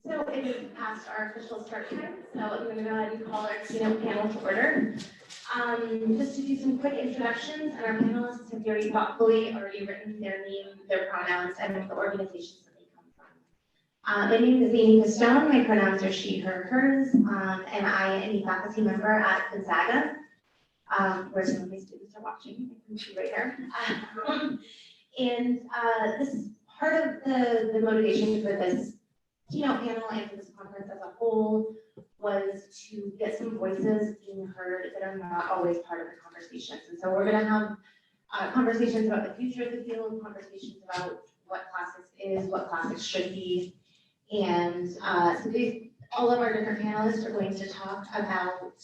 So it is past our official start time, so I'm going to go ahead and call our keynote panel to order. Just to do some quick introductions, and our panelists have very thoughtfully already written their name, their pronouns, and the organizations that they come from. My name is Pistone. My pronouns are she, her, hers, and I am a faculty member at Gonzaga, where some of my students are watching. I can see right here. This is part of the motivation for this keynote panel and for this conference as a whole was to get some voices being heard that are not always part of the conversations. And so we're going to have conversations about the future of the field, conversations about what classics is, what classics should be. And so all of our different panelists are going to talk about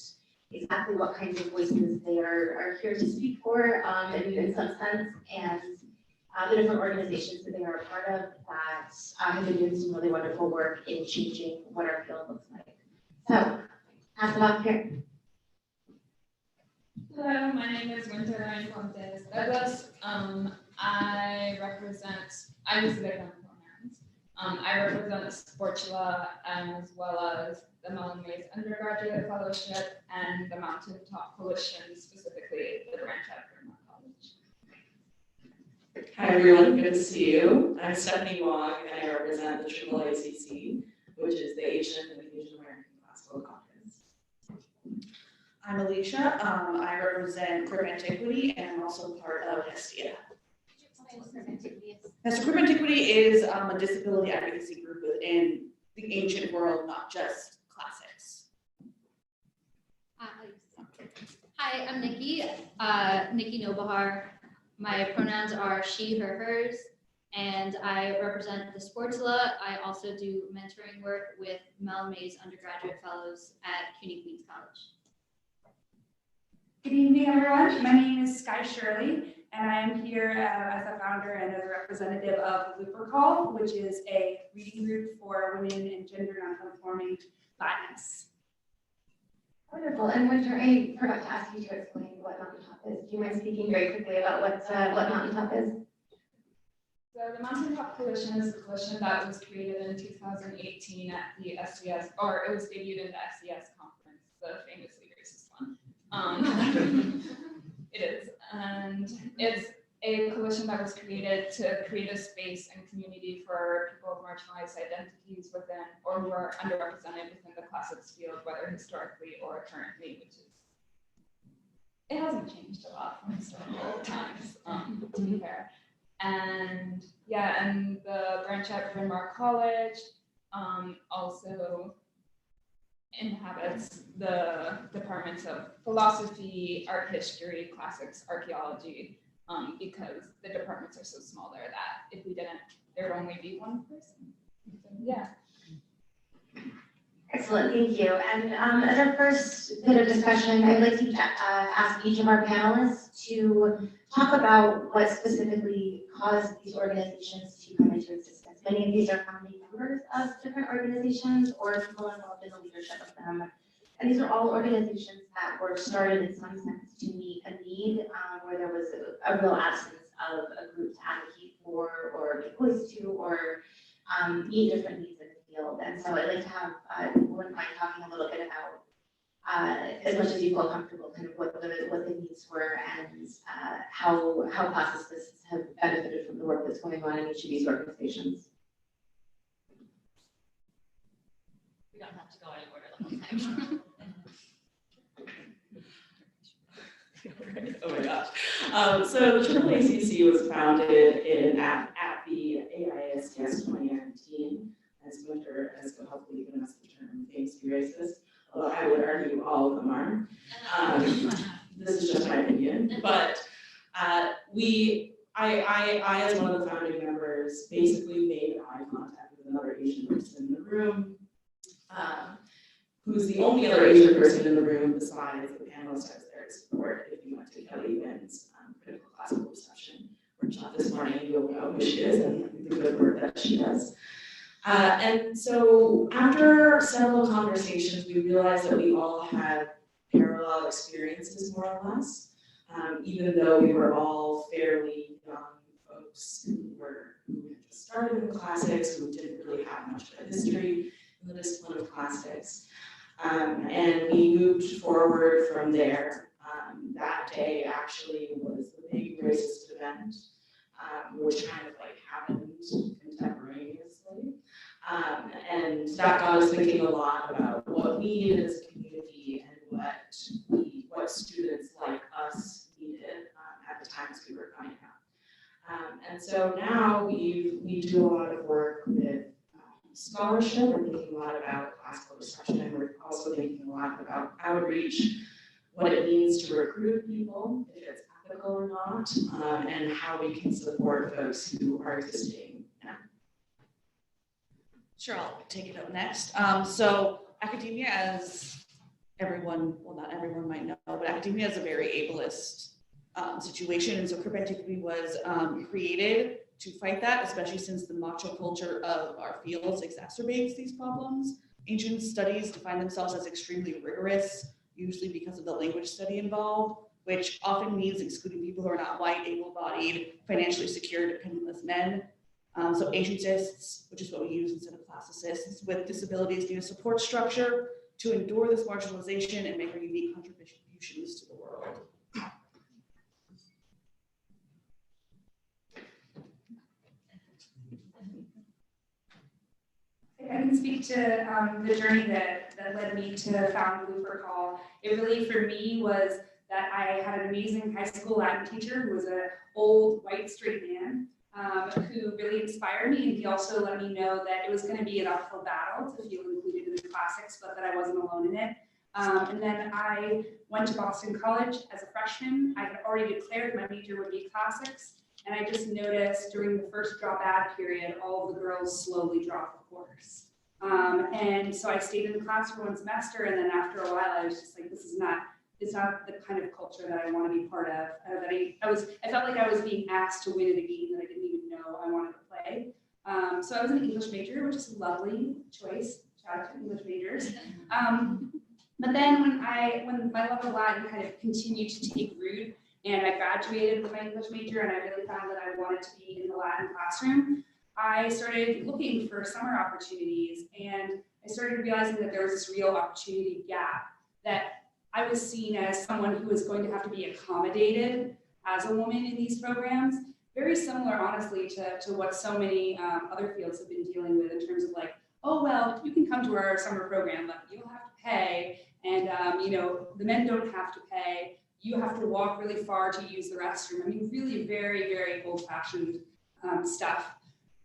exactly what kinds of voices they are here to speak for, in some sense, and the different organizations that they are a part of that have been doing some really wonderful work in changing what our field looks like. So, pass it off here. Hello, my name is Wynter. I'm from Douglas. I use the pronouns. I represent Sportula as well as the Mellon-Mays Undergraduate Fellowship and the Mountaintop Coalition, specifically the branch at Vermont College. Hi everyone, good to see you. I'm Stephanie Wong and I represent the AAACC, which is the Asian and Asian American Classical Conference. I'm Alicia. I represent Crib Antiquity and I'm also part of Hestia. So Crib Antiquity is a disability advocacy group within the ancient world, not just classics. Hi, I'm Nikki. Nikki Nowbahar. My pronouns are she, her, hers, and I represent the Sportula. I also do mentoring work with Mellon-Mays undergraduate fellows at CUNY Queens College. Good evening, everyone. My name is Skye Shirley, and I am here as a founder and as a representative of Looper Call, which is a reading group for women and gender nonconforming Latinx. Wonderful. And Wynter, I forgot to ask you to explain what Mountaintop is. Do you mind speaking very quickly about what Mountaintop is? So the Mountaintop Coalition is a coalition that was created in 2018 at the SDS, or it was debuted in the SDS conference, the famously racist one. It is, and it's a coalition that was created to create a space and community for people of marginalized identities within, or who are underrepresented within the classics field, whether historically or currently, which is, it hasn't changed a lot from historical times, to be fair. And yeah, and the branch at Bryn Mawr College also inhabits the departments of philosophy, art history, classics, archaeology, because the departments are so small there that if we didn't, there would only be one person. So, yeah. Excellent, thank you. And as our first bit of discussion, I'd like to ask each of our panelists to talk about what specifically caused these organizations to come into existence. Many of these are founding members of different organizations or people involved in the leadership of them. And these are all organizations that were started in some sense to meet a need where there was a real absence of a group to advocate for or give voice to or meet different needs in the field. And so I'd like to have Nicole and Wong talking a little bit about, as much as you feel comfortable, kind of what the needs were and how classicists have benefited from the work that's going on in each of these organizations. We don't have to go in order the whole time. Oh my gosh. So the AAACC was founded at the AISTS 2019, as Wynter has hopefully given us the term famously racist, although I would argue all of them are. This is just my opinion, but I, as one of the founding members, basically made eye contact with another Asian person in the room, who's the only other Asian person in the room besides the panelist I was there to support. If you went to Kelly Wynn's critical classical reception workshop this morning, you'll know who she is and the good work that she does. And so after several conversations, we realized that we all had parallel experiences, more or less, even though we were all fairly young folks who had just started in the classics, who didn't really have much of a history the discipline of classics. And we moved forward from there. That day actually was the big racist event, which kind of like happened contemporaneously. And that got us thinking a lot about what we needed as a community and what students like us needed at the times we were coming up. And so now we do a lot of work with scholarship. We're thinking a lot about classical discussion. We're also thinking a lot about outreach, what it means to recruit people, if it's ethical or not, and how we can support folks who are existing now. Sure, I'll take it up next. So academia, as everyone, well, not everyone might know, but academia is a very ableist situation. And so crip antiquity was created to fight that, especially since the macho culture of our fields exacerbates these problems. Ancient studies define themselves as extremely rigorous, usually because of the language study involved, which often means excluding people who are not white, able-bodied, financially secure, dependent men. So ancientists, which is what we use instead of classicists, with disabilities need a support structure to endure this marginalization and make our unique contributions to the world. I can speak to the journey that led me to found Wynter Call. It really, for me, was that I had an amazing high school Latin teacher who was an old, white, straight man who really inspired me. And he also let me know that it was going to be an uphill battle to feel included in the classics, but that I wasn't alone in it. And then I went to Boston College as a freshman. I had already declared my major would be classics. And I just noticed during the first drop ad period, all of the girls slowly dropped the course. And so I stayed in the class for one semester, and then after a while, I was just like, it's not the kind of culture that I want to be part of. I felt like I was being asked to win at a game that I didn't even know I wanted to play. So I was an English major, which is a lovely choice. Shout out to English majors. But then when my love of Latin kind of continued to take root, and I graduated with my English major, and I really found that I wanted to be in the Latin classroom, I started looking for summer opportunities, and I started realizing that there was this real opportunity gap, that I was seen as someone who was going to have to be accommodated as a woman in these programs, very similar, honestly, to what so many other fields have been dealing with in terms of like, oh, well, you can come to our summer program, but you'll have to pay, and the men don't have to pay. You have to walk really far to use the restroom. I mean, really very, very old-fashioned stuff.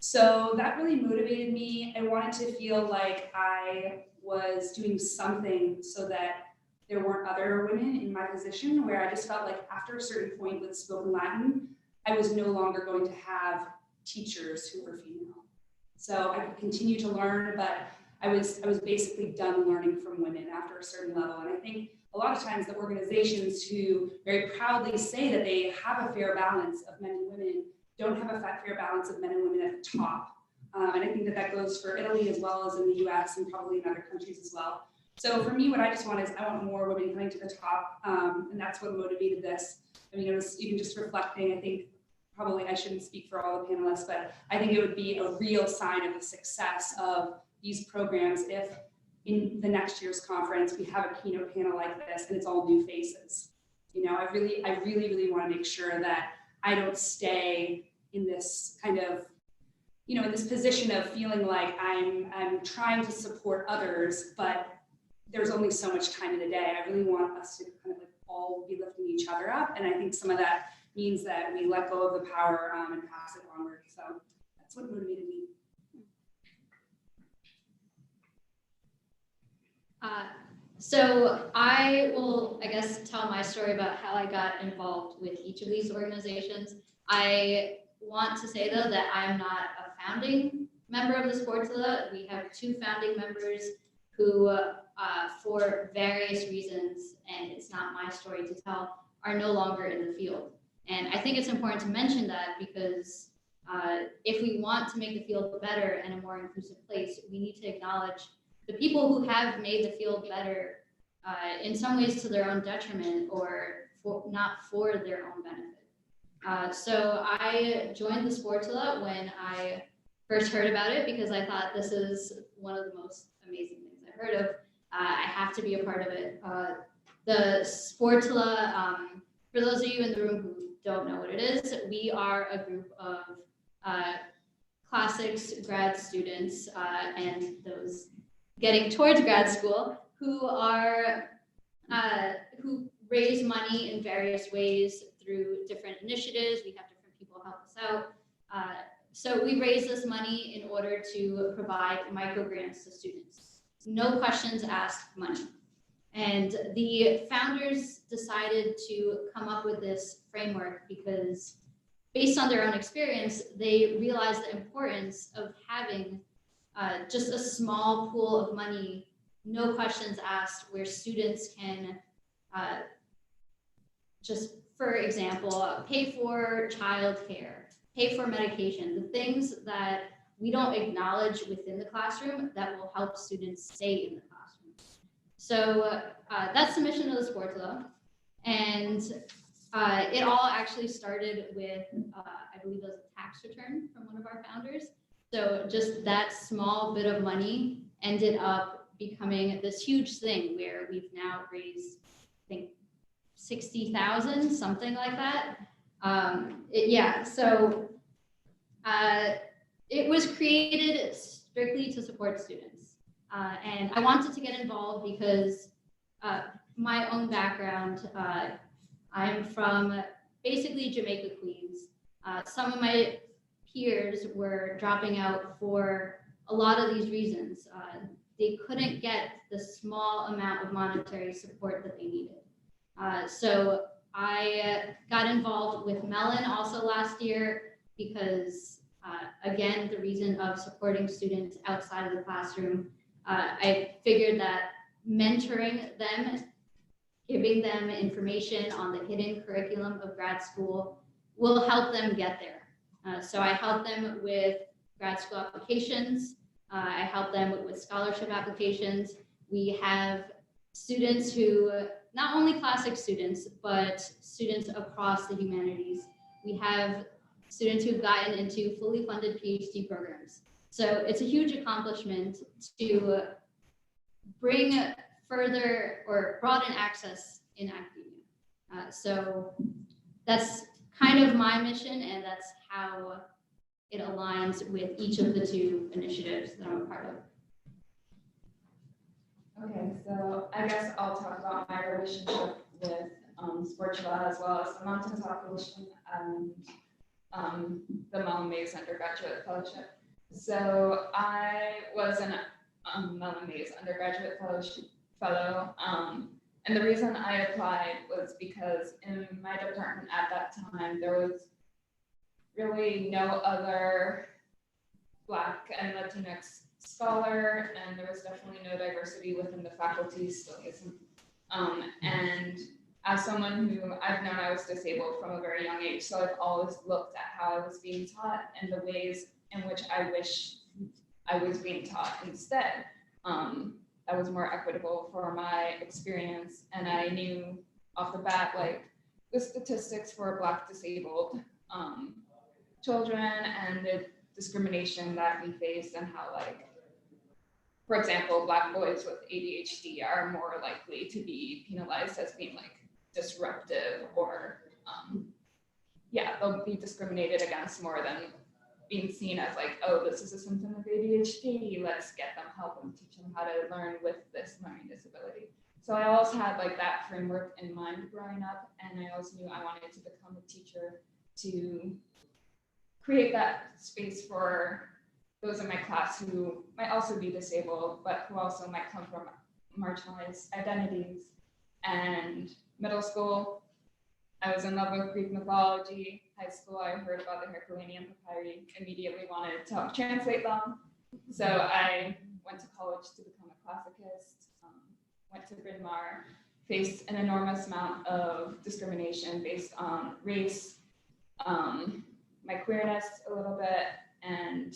So that really motivated me. I wanted to feel like I was doing something so that there weren't other women in my position, where I just felt like after a certain point with spoken Latin, I was no longer going to have teachers who were female. So I could continue to learn, but I was basically done learning from women after a certain level. And I think a lot of times the organizations who very proudly say that they have a fair balance of men and women don't have a fair balance of men and women at the top. And I think that goes for Italy as well as in the US and probably in other countries as well. So for me, what I just want is I want more women coming to the top, and that's what motivated this. I mean, it was even just reflecting, I think probably I shouldn't speak for all the panelists, but I think it would be a real sign of the success of these programs if in the next year's conference we have a keynote panel like this and it's all new faces. I really want to make sure that I don't stay in this kind of, in this position of feeling like I'm trying to support others, but there's only so much time in the day. I really want us to kind of like all be lifting each other up. And I think some of that means that we let go of the power and pass it onward. So that's what motivated me. So I will, I guess, tell my story about how I got involved with each of these organizations. I want to say, though, that I'm not a founding member of the Sportsla. We have 2 founding members who, for various reasons, and it's not my story to tell, are no longer in the field. And I think it's important to mention that because if we want to make the field better and a more inclusive place, we need to acknowledge the people who have made the field better in some ways to their own detriment or not for their own benefit. So I joined the Sportsla when I first heard about it because I thought this is one of the most amazing things I've heard of. I have to be a part of it. The Sportula, for those of you in the room who don't know what it is, we are a group of classics grad students and those getting towards grad school who raise money in various ways through different initiatives. We have different people help us out. So we raise this money in order to provide micro grants to students. No questions asked money. And the founders decided to come up with this framework because based on their own experience, they realized the importance of having just a small pool of money, no questions asked, where students can just, for example, pay for childcare, pay for medication, the things that we don't acknowledge within the classroom that will help students stay in the classroom. So that's the mission of the Sports Law. And it all actually started with, I believe it was a tax return from one of our founders. So just that small bit of money ended up becoming this huge thing where we've now raised, I think, 60,000, something like that. It was created strictly to support students. And I wanted to get involved because my own background, I'm from basically Jamaica, Queens. Some of my peers were dropping out for a lot of these reasons. They couldn't get the small amount of monetary support that they needed. So I got involved with Mellon also last year because, again, the reason of supporting students outside of the classroom, I figured that mentoring them, giving them information on the hidden curriculum of grad school will help them get there. So I help them with grad school applications. I help them with scholarship applications. We have students who, not only classic students, but students across the humanities. We have students who've gotten into fully funded PhD programs. So it's a huge accomplishment to bring further or broaden access in academia. So that's kind of my mission, and that's how it aligns with each of the two initiatives that I'm a part of. Okay, so I guess I'll talk about my relationship with Sportula as well as the Mountaintop Coalition and the Mellon Mays Undergraduate Fellowship. So I was an Mellon Mays Undergraduate Fellow, and the reason I applied was because in my department at that time, there was really no other Black and Latinx scholar, and there was definitely no diversity within the faculty, still isn't. And as someone who I've known I was disabled from a very young age, so I've always looked at how I was being taught and the ways in which I wish I was being taught instead. That was more equitable for my experience, and I knew off the bat, like, the statistics for Black disabled children and the discrimination that we face, and how, like, for example, Black boys with ADHD are more likely to be penalized as being like disruptive, or they'll be discriminated against more than being seen as like, oh, this is a symptom of ADHD, let's get them help and teach them how to learn with this learning disability. So I always had like that framework in mind growing up, and I always knew I wanted to become a teacher to create that space for those in my class who might also be disabled, but who also might come from marginalized identities. And middle school, I was in love with Greek mythology. High school, I heard about the Herculaneum papyri, immediately wanted to help translate them. So I went to college to become a classicist, went to Bryn Mawr, faced an enormous amount of discrimination based on race, my queerness a little bit, and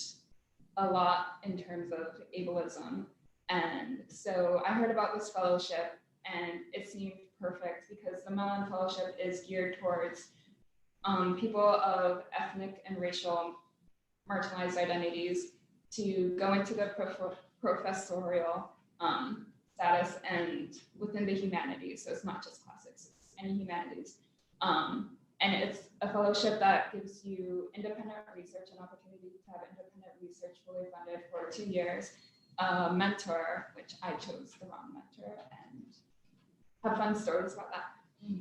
a lot in terms of ableism. And so I heard about this fellowship, and it seemed perfect because the Mellon Fellowship is geared towards people of ethnic and racial marginalized identities to go into the professorial status and within the humanities. So it's not just classics, it's any humanities. And it's a fellowship that gives you independent research, an opportunity to have independent research fully funded for 2 years, a mentor, which I chose the wrong mentor, and have fun stories about that.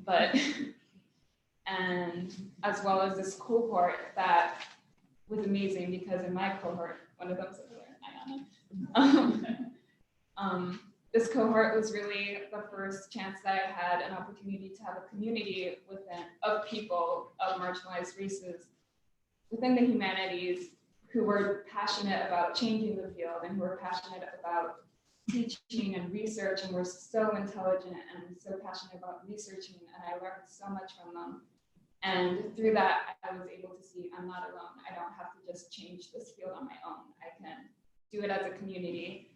But, and as well as this cohort that was amazing, because in my cohort, one of them's over there, Ayana. This cohort was really the first chance that I had an opportunity to have a community of people of marginalized races within the humanities who were passionate about changing the field and who were passionate about teaching and research and were so intelligent and so passionate about researching, and I learned so much from them. And through that, I was able to see I'm not alone. I don't have to just change this field on my own. I can do it as a community.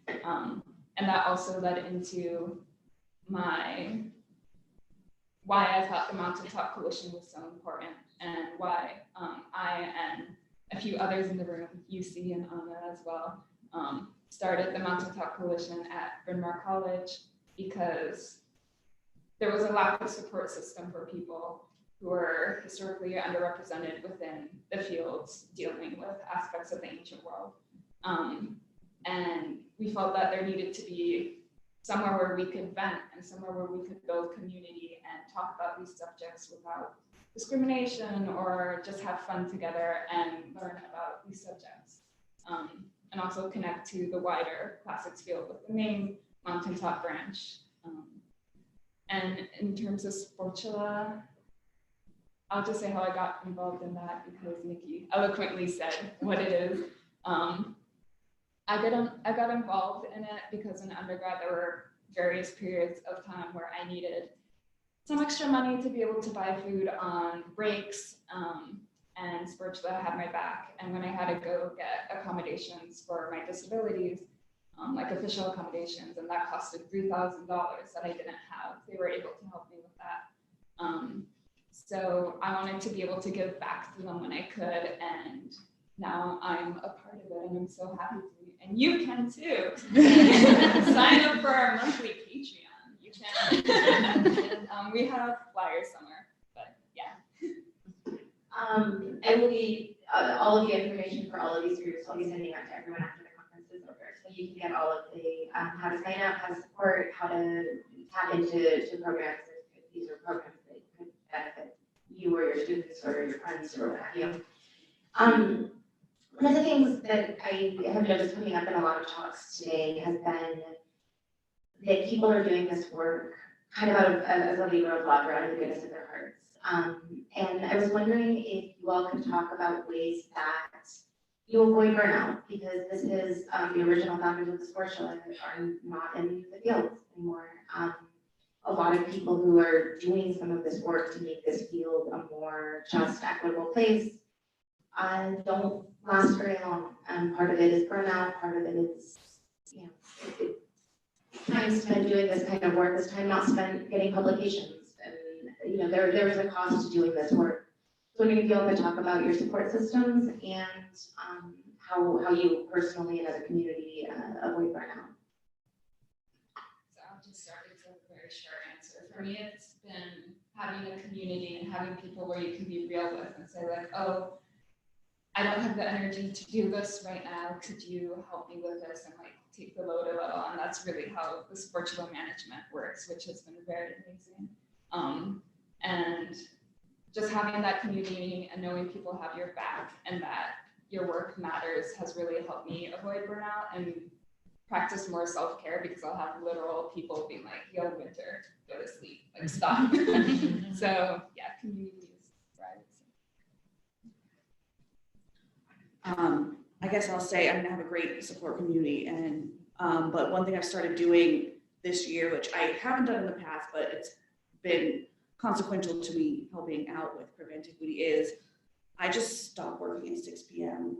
And that also led into why I thought the Mountaintop Coalition was so important, and why I and a few others in the room, UC and Anna as well, started the Mountaintop Coalition at Bryn Mawr College, because there was a lack of support system for people who were historically underrepresented within the fields dealing with aspects of the ancient world. And we felt that there needed to be somewhere where we could vent and somewhere where we could build community and talk about these subjects without discrimination, or just have fun together and learn about these subjects. And also connect to the wider classics field with the main Mountaintop branch. And in terms of Sportula, I'll just say how I got involved in that because Nikki eloquently said what it is. I got involved in it because in undergrad there were various periods of time where I needed some extra money to be able to buy food on breaks, and Sportula had my back. And when I had to go get accommodations for my disabilities, like official accommodations, and that costed $3,000 that I didn't have, they were able to help me with that. So I wanted to be able to give back to them when I could, and now I'm a part of it, and I'm so happy to be. And you can too. Sign up for our monthly Patreon. You can. We have flyers somewhere, but yeah. I will be, all of the information for all of these groups, I'll be sending out to everyone after the conference is over. So you can get all of the, how to sign up, how to support, how to tap into programs, if these are programs that could benefit you or your students or your friends or what have you. One of the things that I have noticed coming up in a lot of talks today has been that people are doing this work kind of out of, as a labor of love or out of the goodness of their hearts. And I was wondering if you all could talk about ways that you avoid burnout, because this is the original founders of the sports show are not in the field anymore. A lot of people who are doing some of this work to make this field a more just, equitable place don't last very long. Part of it is burnout, part of it is, time spent doing this kind of work, this time not spent getting publications. And, there is a cost to doing this work. So maybe you all could talk about your support systems and how you personally and as a community avoid burnout. So I'll just start with a very short answer. For me, it's been having a community and having people where you can be real with and say like, oh, I don't have the energy to do this right now. Could you help me with this and like take the load a little? And that's really how the Sportula management works, which has been very amazing. And just having that community and knowing people have your back and that your work matters has really helped me avoid burnout and practice more self-care, because I'll have literal people being like, yo, Wynter, go to sleep, like stop. So yeah, community is where I would say. I guess I'll say I'm gonna have a great support community, and but one thing I've started doing this year, which I haven't done in the past, but it's been consequential to me helping out with Prevent Equity, is I just stop working at 6 p.m.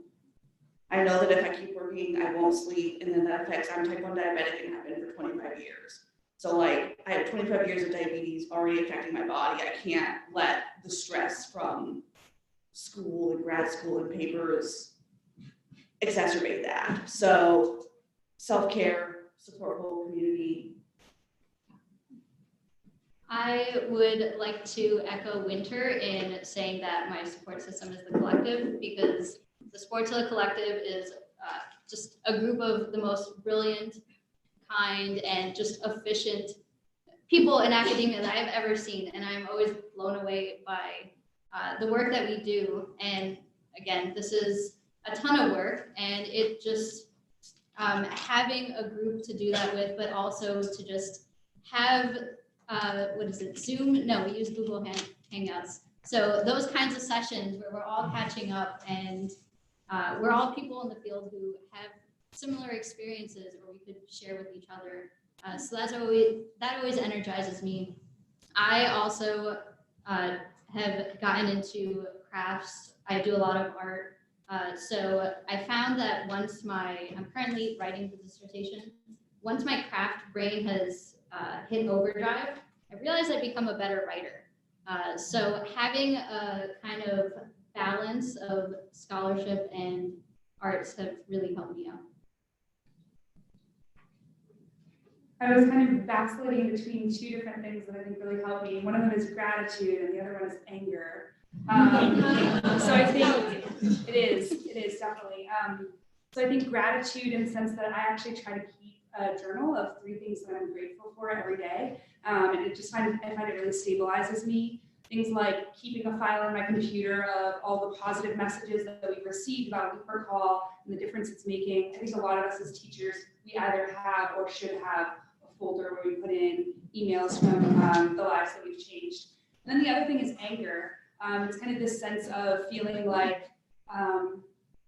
I know that if I keep working, I won't sleep, and then that affects, I'm type 1 diabetic and have been for 25 years. So like I have 25 years of diabetes already affecting my body. I can't let the stress from school and grad school and papers exacerbate that. So self-care, support whole community. I would like to echo Wynter in saying that my support system is the collective, because the Sportsula Collective is just a group of the most brilliant, kind, and just efficient people in academia that I've ever seen, and I'm always blown away by the work that we do. And again, this is a ton of work, and it just having a group to do that with, but also to just have what is it, Zoom? No, we use Google Hangouts. So those kinds of sessions where we're all catching up, and we're all people in the field who have similar experiences, or we could share with each other. So that always energizes me. I also have gotten into crafts. I do a lot of art. So I found that I'm currently writing the dissertation. Once my craft brain has hit overdrive, I realized I've become a better writer. So having a kind of balance of scholarship and arts have really helped me out. I was kind of vacillating between two different things that I think really helped me. One of them is gratitude, and the other one is anger. So I think it is definitely. So I think gratitude in the sense that I actually try to keep a journal of 3 things that I'm grateful for every day. And I find it really stabilizes me. Things like keeping a file on my computer of all the positive messages that we've received about a Wynter call and the difference it's making. I think a lot of us as teachers, we either have or should have a folder where we put in emails from the lives that we've changed. And then the other thing is anger. It's kind of this sense of feeling like,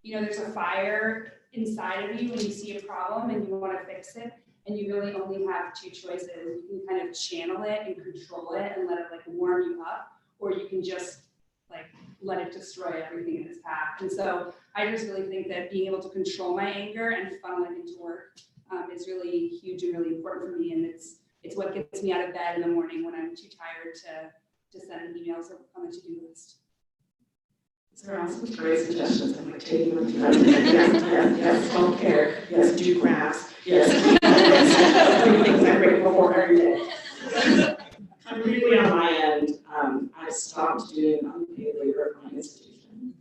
there's a fire inside of you when you see a problem and you want to fix it, and you really only have 2 choices. You can kind of channel it and control it and let it warm you up, or you can just let it destroy everything in its path. And so I just really think that being able to control my anger and funnel it into work is really huge and really important for me. And it's what gets me out of bed in the morning when I'm too tired to send emails on the to-do list. There are some great suggestions. I'm taking them to yes, self-care, yes, do crafts, yes, 3 things I'm grateful for every day. Completely on my end, I stopped doing unpaid labor at my institution.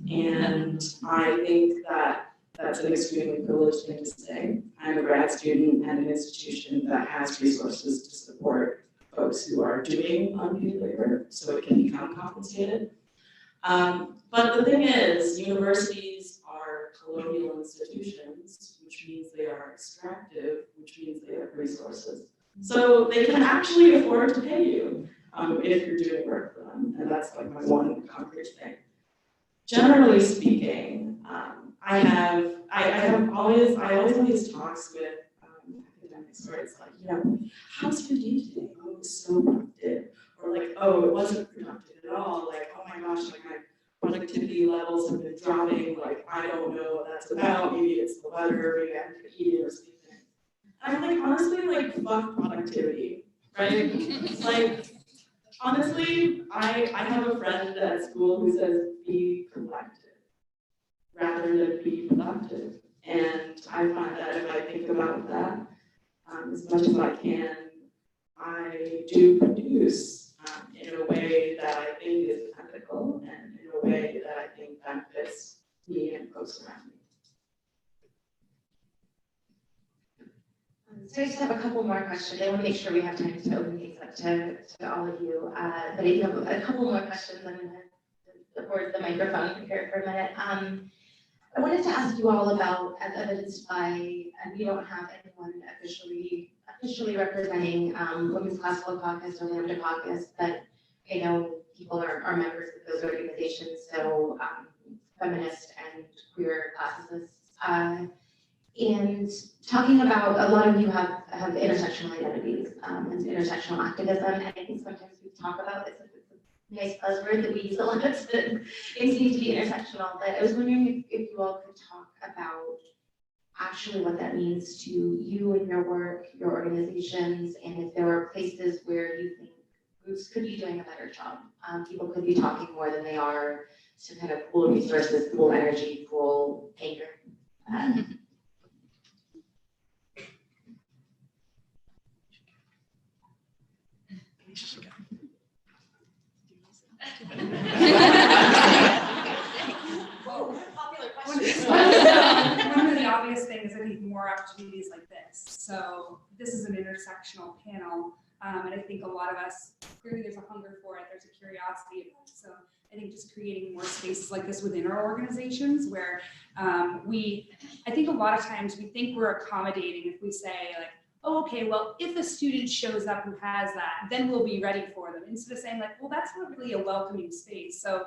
And I think that that's an extremely privileged thing to say. I'm a grad student at an institution that has resources to support folks who are doing unpaid labor, so it can become compensated. But the thing is, universities are colonial institutions, which means they are extractive, which means they have resources. So they can actually afford to pay you if you're doing work for them, and that's my one concrete thing. Generally speaking, I always have these talks with academics where it's how's your day today? Oh, it was so productive. Or oh, it wasn't productive at all. Oh my gosh, my productivity levels have been dropping. I don't know what that's about. Maybe it's the weather, maybe I have to eat or something. And I'm honestly, fuck productivity, right? Honestly, I have a friend at school who says, be collective rather than be productive. And I find that if I think about that as much as I can, I do produce in a way that I think is ethical and in a way that I think benefits me and folks around me. So I just have a couple more questions. I want to make sure we have time to open things up to all of you. But I do have a couple more questions. I'm going to forward the microphone here for a minute. I wanted to ask you all about, as evidenced by, and we don't have anyone officially representing Women's Classical Caucus or Lambda Caucus, but I know people are members of those organizations, so feminist and queer classicists. And talking about, a lot of you have intersectional identities and intersectional activism, and I think sometimes we talk about it's a nice buzzword that we use a lot. It needs to be intersectional, but I was wondering if you all could talk about actually what that means to you and your work, your organizations, and if there are places where you think groups could be doing a better job. People could be talking more than they are to kind of pool resources, pool energy, pool anger. One of the obvious things, I think more opportunities like this. So this is an intersectional panel. And I think a lot of us, clearly there's a hunger for it, there's a curiosity about it. So I think just creating more spaces like this within our organizations where I think a lot of times we think we're accommodating if we say like, oh, okay, well, if a student shows up who has that, then we'll be ready for them. Instead of saying like, well, that's not really a welcoming space. So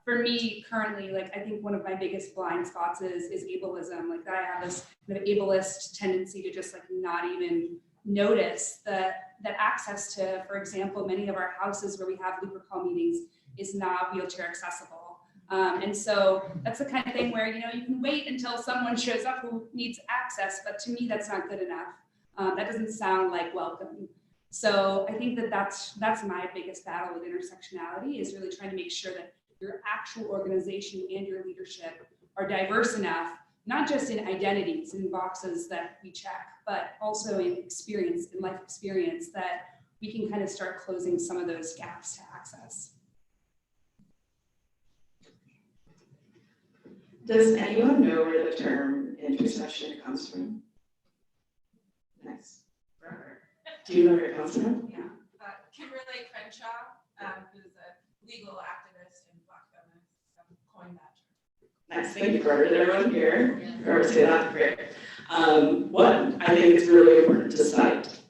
for me currently, like I think one of my biggest blind spots is ableism. Like I have this kind of ableist tendency to just like not even notice that access to, for example, many of our houses where we have Looper Call meetings is not wheelchair accessible. And so that's the kind of thing where, you know, you can wait until someone shows up who needs access, but to me, that's not good enough. That doesn't sound like welcome. So I think that's my biggest battle with intersectionality is really trying to make sure that your actual organization and your leadership are diverse enough, not just in identities and boxes that we check, but also in experience, in life experience, that we can kind of start closing some of those gaps to access. Does anyone know where the term intersection comes from? Nice. Do you know where it comes from? Yeah, Kimberly Crenshaw, who's a legal activist and Black feminist, coined that term. Nice, thank you for everyone here. Or say that, great. One, I think it's really important to cite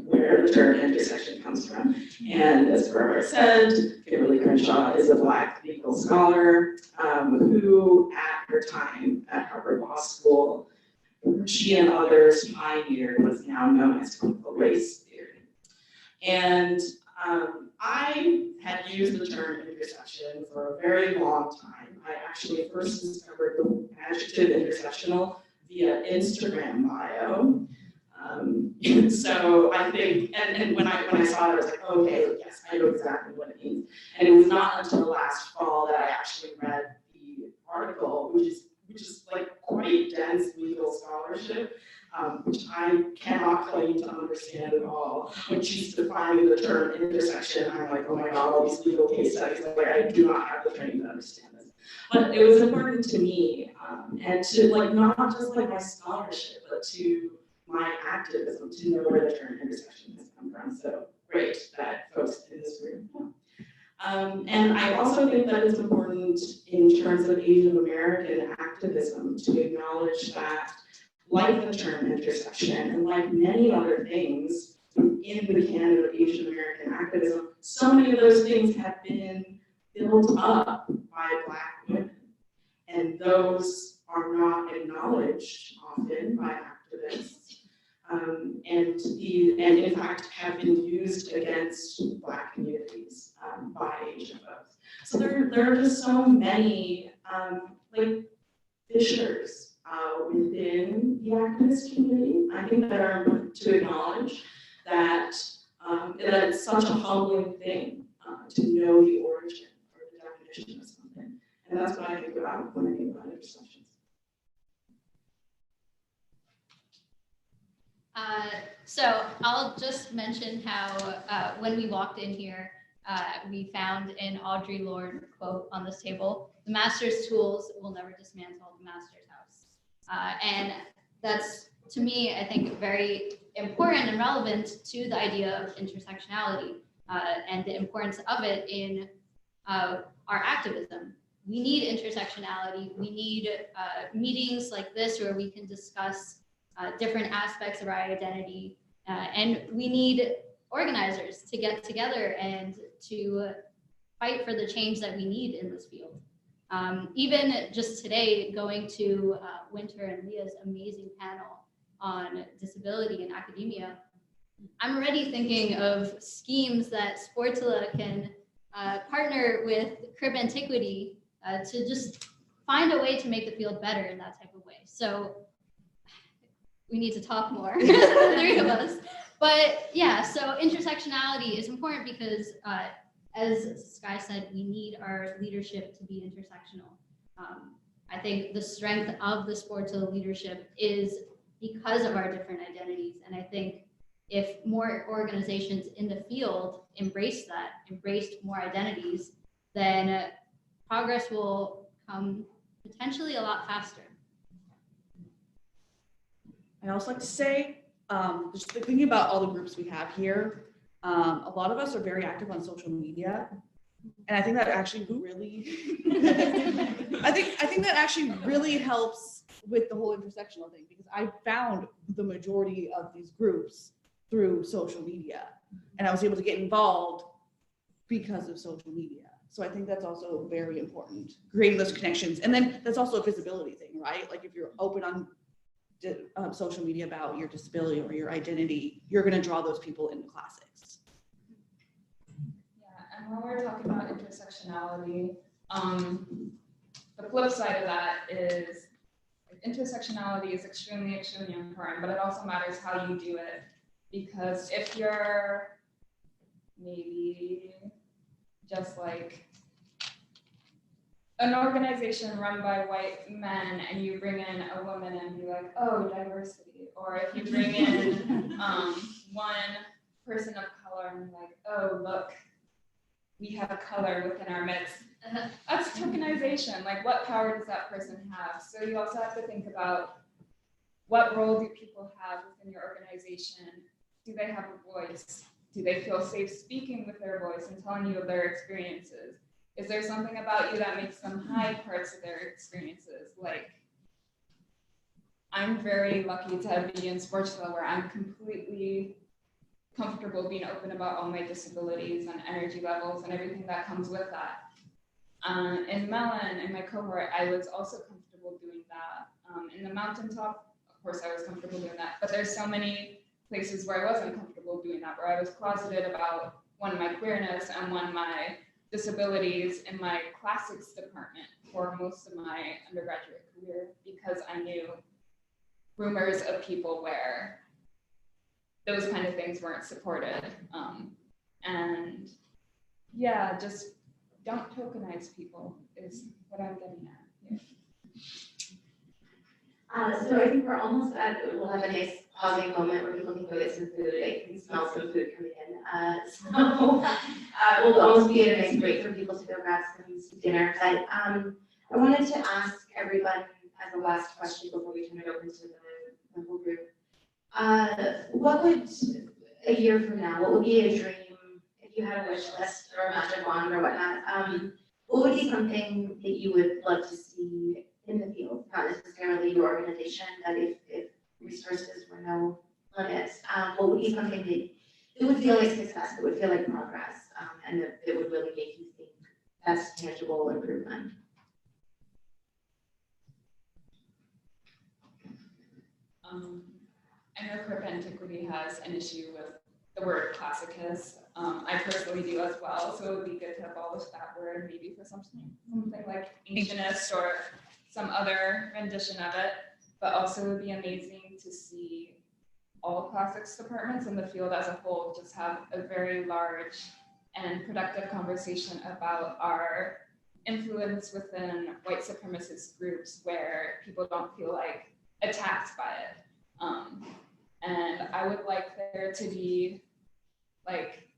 where the term intersection comes from. And as Barbara said, Kimberly Crenshaw is a Black legal scholar who, at her time at Harvard Law School, she and others pioneered what's now known as critical race theory. And I had used the term intersection for a very long time. I actually first discovered the adjective intersectional via Instagram bio. So I think, and when I saw it, I was like, okay, yes, I know exactly what it means. And it was not until last fall that I actually read the article, which is like quite dense legal scholarship, which I cannot claim to understand at all. When she's defining the term intersection, I'm like, oh my God, all these legal case studies, like I do not have the training to understand this. But it was important to me, and to like not just like my scholarship, but to my activism, to know where the term intersection has come from. So great that folks in this room know. And I also think that it's important in terms of Asian American activism to acknowledge that, like the term intersection and like many other things in the canon of Asian American activism, so many of those things have been built up by Black women. And those are not acknowledged often by activists. And in fact have been used against Black communities by Asian folks. So there are just so many like fissures within the activist community. I think that are important to acknowledge that that it's such a humbling thing to know the origin or the definition of something, and that's what I think about when I think about intersections. So I'll just mention how when we walked in here, we found an Audre Lorde quote on this table: "The master's tools will never dismantle the master's house." And that's, to me, I think, very important and relevant to the idea of intersectionality and the importance of it in our activism. We need intersectionality. We need meetings like this where we can discuss different aspects of our identity, and we need organizers to get together and to fight for the change that we need in this field. Even just today, going to Wynter and Leah's amazing panel on disability in academia, I'm already thinking of schemes that Sportula can partner with Crib Antiquity to just find a way to make the field better in that type of way. So we need to talk more, the three of us. But yeah, so intersectionality is important because as Skye said, we need our leadership to be intersectional. I think the strength of the Sportula leadership is because of our different identities. And I think if more organizations in the field embraced more identities, then progress will come potentially a lot faster. I also like to say, just thinking about all the groups we have here, a lot of us are very active on social media. And I think that actually really, I think that actually really helps with the whole intersectional thing, because I found the majority of these groups through social media, and I was able to get involved because of social media. So I think that's also very important, creating those connections. And then that's also a visibility thing, right? Like if you're open on social media about your disability or your identity, you're going to draw those people into classics. Yeah, and when we're talking about intersectionality, the flip side of that is intersectionality is extremely, extremely important, but it also matters how you do it. Because if you're maybe just like an organization run by white men and you bring in a woman and you're like, oh, diversity. Or if you bring in one person of color and you're like, oh, look, we have color within our midst. That's tokenization. Like, what power does that person have? So you also have to think about what role do people have within your organization? Do they have a voice? Do they feel safe speaking with their voice and telling you of their experiences? Is there something about you that makes them hide parts of their experiences? Like, I'm very lucky to be in Sportsville where I'm completely comfortable being open about all my disabilities and energy levels and everything that comes with that. In Mellon, in my cohort, I was also comfortable doing that. In the mountaintop, of course, I was comfortable doing that, but there's so many places where I wasn't comfortable doing that, where I was closeted about one, my queerness, and one, my disabilities in my classics department for most of my undergraduate career, because I knew rumors of people where those kind of things weren't supported. And yeah, just don't tokenize people is what I'm getting at here. So I think we're almost at, we'll have a nice pausing moment where people can go get some food. I can smell some food coming in. We'll almost be at a nice break for people to go grab some dinner. But I wanted to ask everyone as a last question before we turn it over to the whole group. What would, a year from now, what would be a dream, if you had a wish list or a magic wand or whatnot, what would be something that you would love to see in the field, not necessarily your organization, but if resources were no limits, what would be something that it would feel like success, it would feel like progress, and that it would really make you think that's tangible improvement? I know Crip Antiquity has an issue with the word classicus. I personally do as well, so it would be good to abolish that word, maybe for something like ancientist or some other rendition of it, but also it would be amazing to see all classics departments in the field as a whole just have a very large and productive conversation about our influence within white supremacist groups where people don't feel like attacked by it. And I would like there to be like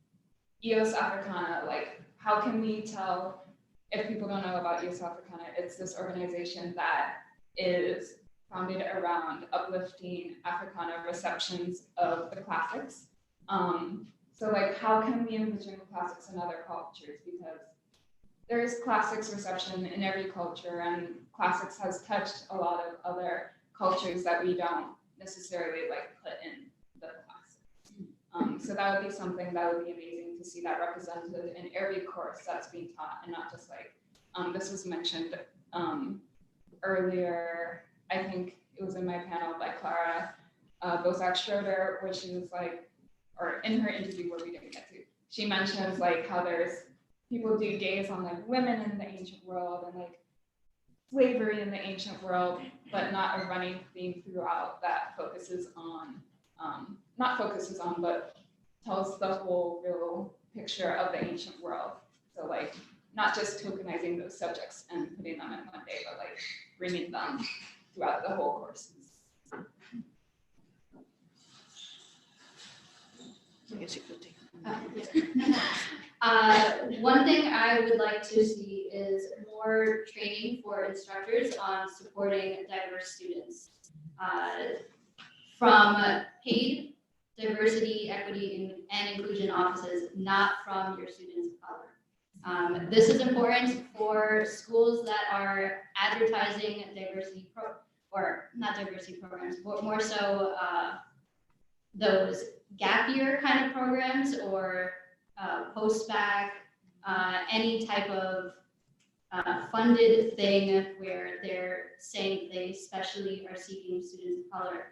EOS Africana, like how can we tell if people don't know about EOS Africana, it's this organization that is founded around uplifting Africana receptions of the classics. So like how can we envision classics in other cultures? Because there is classics reception in every culture, and classics has touched a lot of other cultures that we don't necessarily like put in the classics. So that would be something that would be amazing to see that represented in every course that's being taught, and not just like, this was mentioned earlier, I think it was in my panel by Clara Bosak Schroeder, where she was like, or in her interview where we didn't get to, she mentions like how there's people do days on like women in the ancient world and like slavery in the ancient world, but not a running theme throughout that focuses on, but tells the whole real picture of the ancient world. So like, not just tokenizing those subjects and putting them in one day, but like bringing them throughout the whole courses. I guess you could take One thing I would like to see is more training for instructors on supporting diverse students. From paid diversity, equity, and inclusion offices, not from your students of color. This is important for schools that are advertising diversity or not diversity programs, but more so those gap year kind of programs or post-bac, any type of funded thing where they're saying they especially are seeking students of color.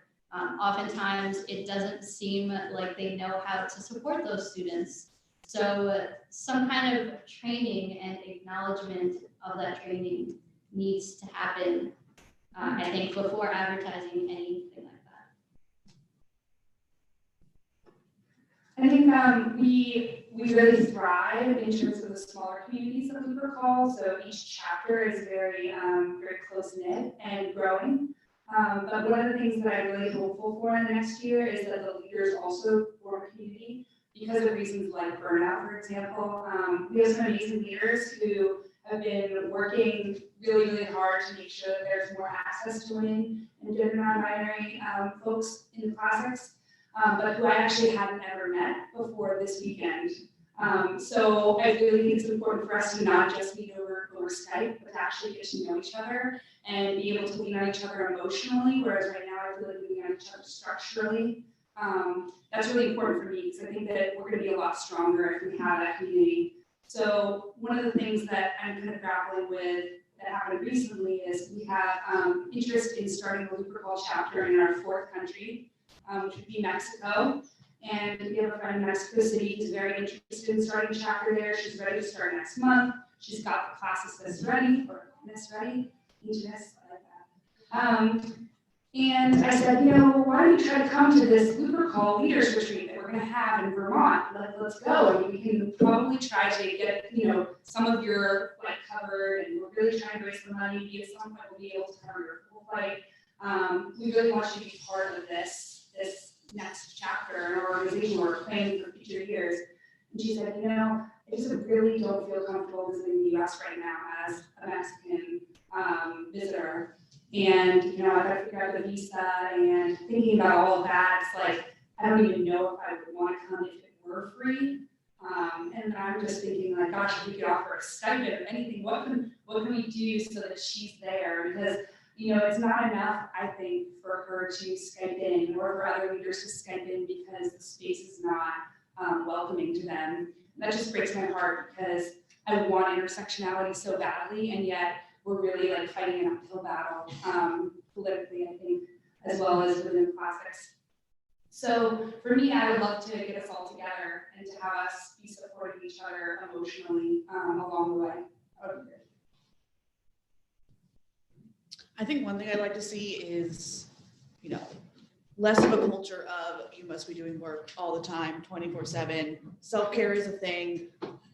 Oftentimes, it doesn't seem like they know how to support those students. So some kind of training and acknowledgement of that training needs to happen, I think, before advertising anything like that. I think we really thrive in terms of the smaller communities that we recall. So each chapter is very close knit and growing. But one of the things that I'm really hopeful for in the next year is that the leaders also form a community because of reasons like burnout, for example. We have some amazing leaders who have been working really, really hard to make sure that there's more access to women and gender non-binary folks in the classics, but who I actually hadn't ever met before this weekend. So I really think it's important for us to not just meet over Skype, but to actually get to know each other and be able to lean on each other emotionally, whereas right now I feel like we lean on each other structurally. That's really important for me because I think that we're going to be a lot stronger if we have that community. So one of the things that I'm kind of grappling with that happened recently is we have interest in starting a Looper Call chapter in our fourth country, which would be Mexico. And we have a friend in Mexico City who's very interested in starting a chapter there. She's ready to start next month. She's got the classes list ready, or list ready, each list, I like that. And I said, why don't you try to come to this Looper Call Leaders Retreat that we're going to have in Vermont? Let's go. And we can probably try to get, some of your flight covered, and we're really trying to raise the money. Maybe at some point we'll be able to cover your full flight. We really want you to be part of this next chapter in our organization. We're planning for future years. And she said, I just really don't feel comfortable visiting the US right now as a Mexican visitor. And, I gotta figure out the visa and thinking about all of that. It's like, I don't even know if I would want to come if it were free. And I'm just thinking like, gosh, if we could offer a stipend or anything, what can we do so that she's there? Because it's not enough, I think, for her to Skype in or for other leaders to Skype in because the space is not welcoming to them. And that just breaks my heart because I want intersectionality so badly, and yet we're really like fighting an uphill battle politically, I think, as well as within classics. So for me, I would love to get us all together and to have us be supporting each other emotionally along the way. That would be good. I think one thing I'd like to see is, less of a culture of you must be doing work all the time, 24/7. Self-care is a thing.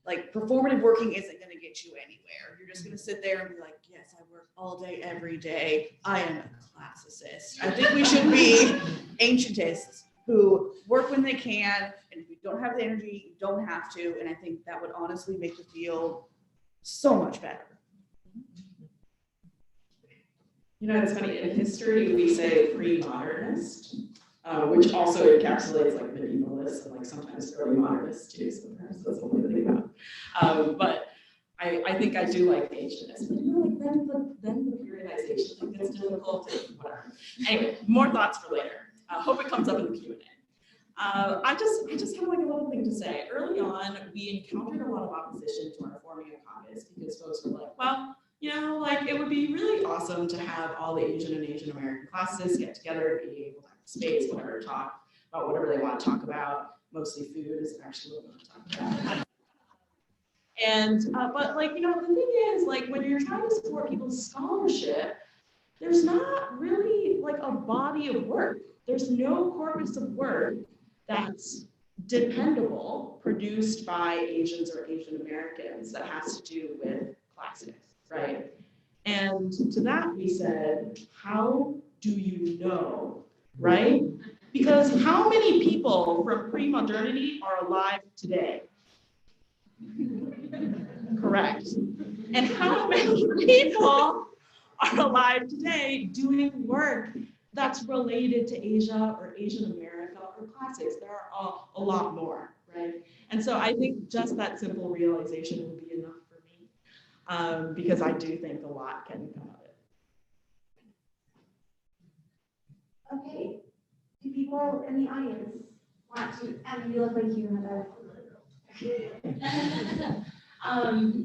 Like performative working isn't going to get you anywhere. You're just going to sit there and be like, yes, I work all day, every day. I am a classicist. I think we should be ancientists who work when they can. And if you don't have the energy, you don't have to. And I think that would honestly make the field so much better. It's funny, in history, we say pre-modernist, which also encapsulates like medievalists and like sometimes early modernists too, so perhaps that's what we think about. But I think I do like the ancientist, but then the periodization, like that's difficult and whatever. Anyway, more thoughts for later. Hope it comes up in the Q&A. I just have like a little thing to say. Early on, we encountered a lot of opposition to our forming a caucus because folks were like, well, it would be really awesome to have all the Asian and Asian American classes get together, be able to have space, whatever, talk about whatever they want to talk about. Mostly food is actually what we want to talk about. And, but the thing is, when you're trying to support people's scholarship, there's not really a body of work. There's no corpus of work that's dependable, produced by Asians or Asian Americans that has to do with classics. Right. And to that we said, how do you know? Right? Because how many people from pre-modernity are alive today? Correct. And how many people are alive today doing work that's related to Asia or Asian America or plastics? There are a lot more, right? And so I think just that simple realization would be enough for me, because I do think a lot can come of it. Okay, do people in the audience want to, and you look like you have a. Do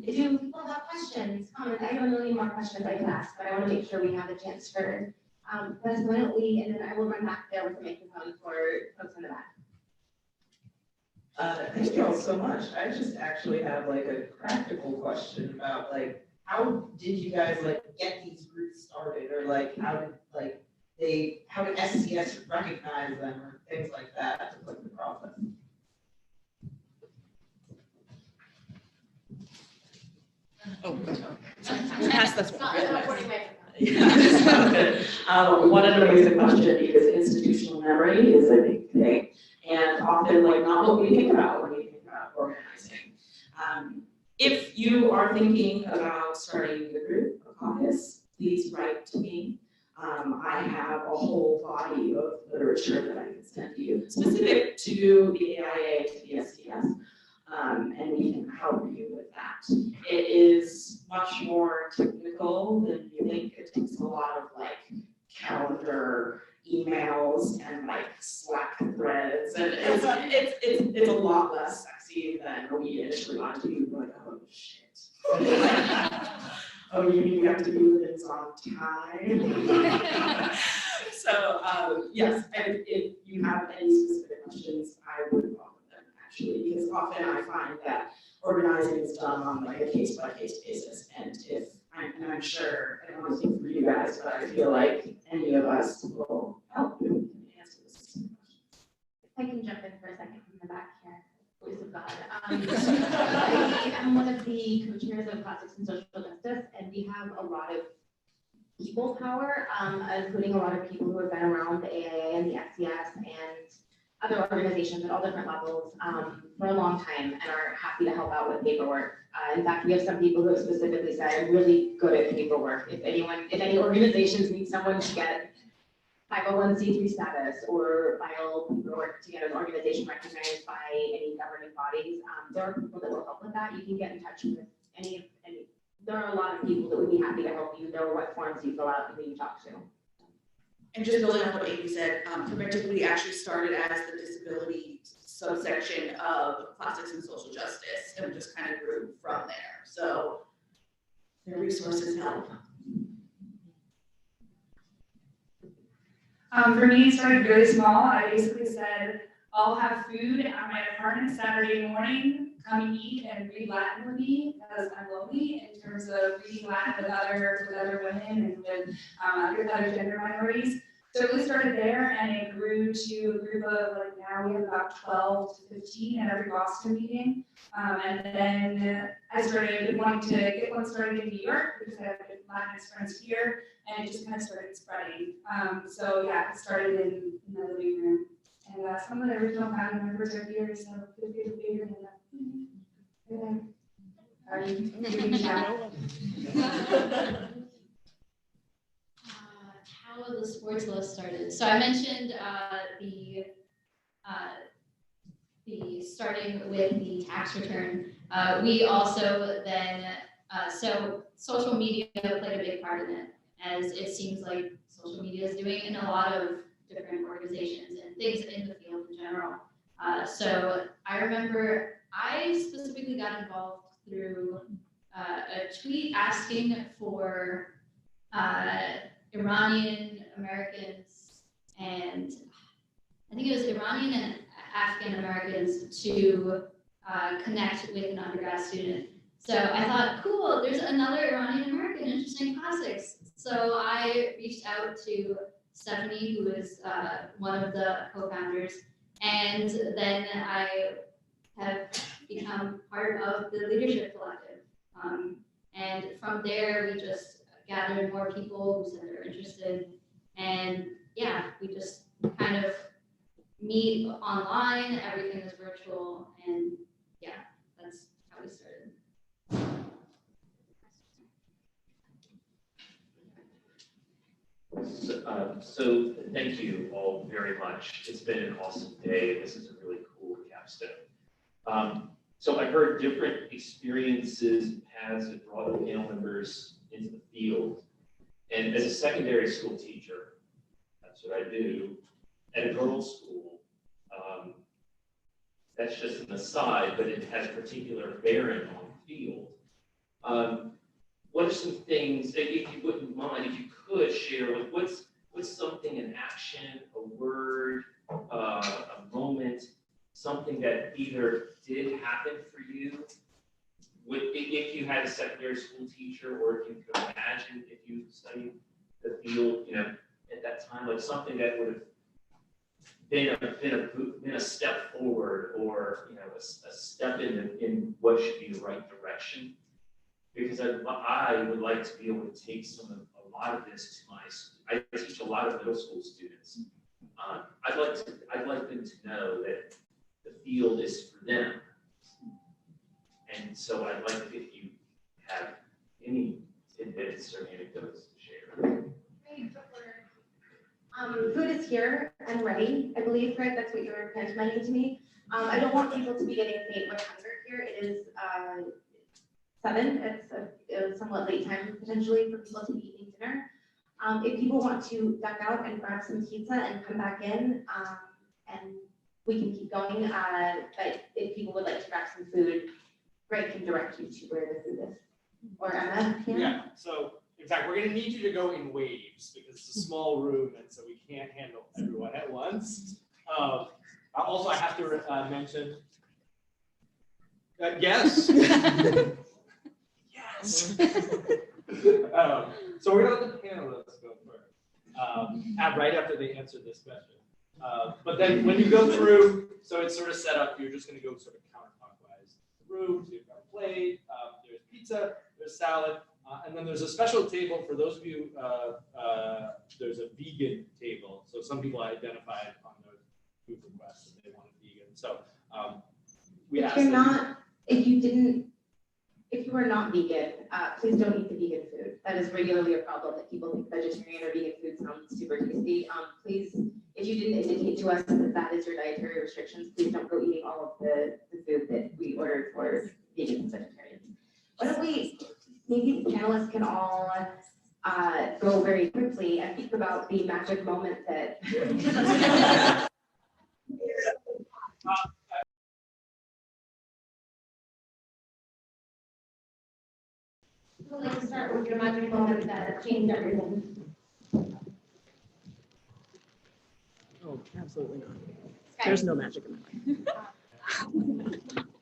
people have questions, comments? I have a million more questions I could ask, but I want to make sure we have a chance for, Ms. Wintley, and then I will run back there with the microphone for folks in the back. Thank you all so much. I just actually have like a practical question about like, how did you guys like get these groups started, or like how did SCS recognize them or things like that to put the process? Oh, pass this one. What an amazing question, because institutional memory is a big thing, and often like not what we think about when we think about organizing. If you are thinking about starting a group, a caucus, please write to me. I have a whole body of literature that I can send you specific to the AIA, to the SDS. And we can help you with that. It is much more technical than you think. It takes a lot of like calendar emails and like Slack threads, and it's a lot less sexy than we initially want to do. Like, oh shit. Oh, you mean we have to do things on time? So yes, and if you have any specific questions, I would welcome them actually, because often I find that organizing is done on like a case-by-case basis, and I'm sure, I don't want to speak for you guys, but I feel like any of us will help you and answer this question. I can jump in for a second from the back here. Voice of God. I am one of the co-chairs of Plastics and Social Justice, and we have a lot of people power, including a lot of people who have been around the AIA and the SDS and other organizations at all different levels for a long time, and are happy to help out with paperwork. In fact, we have some people who have specifically said, I'm really good at paperwork. If any organizations need someone to get 501c3 status or file paperwork to get an organization recognized by any governing bodies, there are people that will help with that. You can get in touch with any there are a lot of people that would be happy to help you know what forms you fill out and who you talk to. And just building on what Amy said, Preventively actually started as the disability subsection of Plastics and Social Justice, and just kind of grew from there. So their resources help. For me, it started really small. I basically said, I'll have food at my apartment Saturday morning. Come eat and read Latin with me, because I'm lonely in terms of reading Latin with other women and with other gender minorities. So it really started there, and it grew to a group of, like, now we have about 12 to 15 at every Boston meeting. And then I started wanting to get one started in New York, because I have Latinx friends here, and it just kind of started spreading. So yeah, it started in the living room. And some of the original founding members are here, so feel free to figure it out. How the sports list started. So I mentioned the starting with the tax return. We also then, so social media played a big part in it, as it seems like social media is doing in a lot of different organizations and things in the field in general. So I remember I specifically got involved through a tweet asking for Iranian Americans, and I think it was Iranian and African Americans, to connect with an undergrad student. So I thought, cool, there's another Iranian American interested in plastics. So I reached out to Stephanie, who is one of the co-founders, and then I have become part of the leadership collective. And from there, we just gathered more people who said they're interested. And yeah, we just kind of meet online, everything is virtual, and So thank you all very much. It's been an awesome day. This is a really cool capstone. So I heard different experiences and paths that brought the panel members into the field. And as a secondary school teacher, that's what I do, at a girls' school. That's just an aside, but it has particular bearing on the field. What are some things, if you wouldn't mind, if you could share, like what's something, an action, a word, a moment, something that either did happen for you, if you had a secondary school teacher, or if you could imagine if you studied the field, at that time, like something that would have been a step forward, or a step in what should be the right direction. Because I would like to be able to take a lot of this to I teach a lot of middle school students. I'd like them to know that the field is for them. And so I'd like if you have any tidbits or anecdotes to share. Food is here and ready, I believe, right? That's what you're mentioning to me. I don't want people to be getting faint with hunger here. It is 7. It's a somewhat late time potentially for people to be eating dinner. If people want to duck out and grab some pizza and come back in, and we can keep going. But if people would like to grab some food, Greg can direct you to where the food is. Or Emma can. Yeah, so exactly, we're gonna need you to go in waves because it's a small room and so we can't handle everyone at once. Also, I have to mention, yes. Yes. So we're gonna let the panelists go first, right after they answer this question. But then when you go through, so it's sort of set up, you're just gonna go sort of counterclockwise through. So you've got a plate, there's pizza, there's salad, and then there's a special table for those of you, there's a vegan table. So some people identified on their food requests that they wanted vegan. So we asked them. If you are not vegan, please don't eat the vegan food. That is regularly a problem, that people think vegetarian or vegan food sounds super tasty. Please, if you didn't indicate to us that that is your dietary restrictions, please don't go eating all of the food that we ordered for vegans and vegetarians. Why don't maybe the panelists can all go very quickly and think about the magic moment that I'd like to start with your magic moment that changed everything. Oh, absolutely not. There's no magic in my life.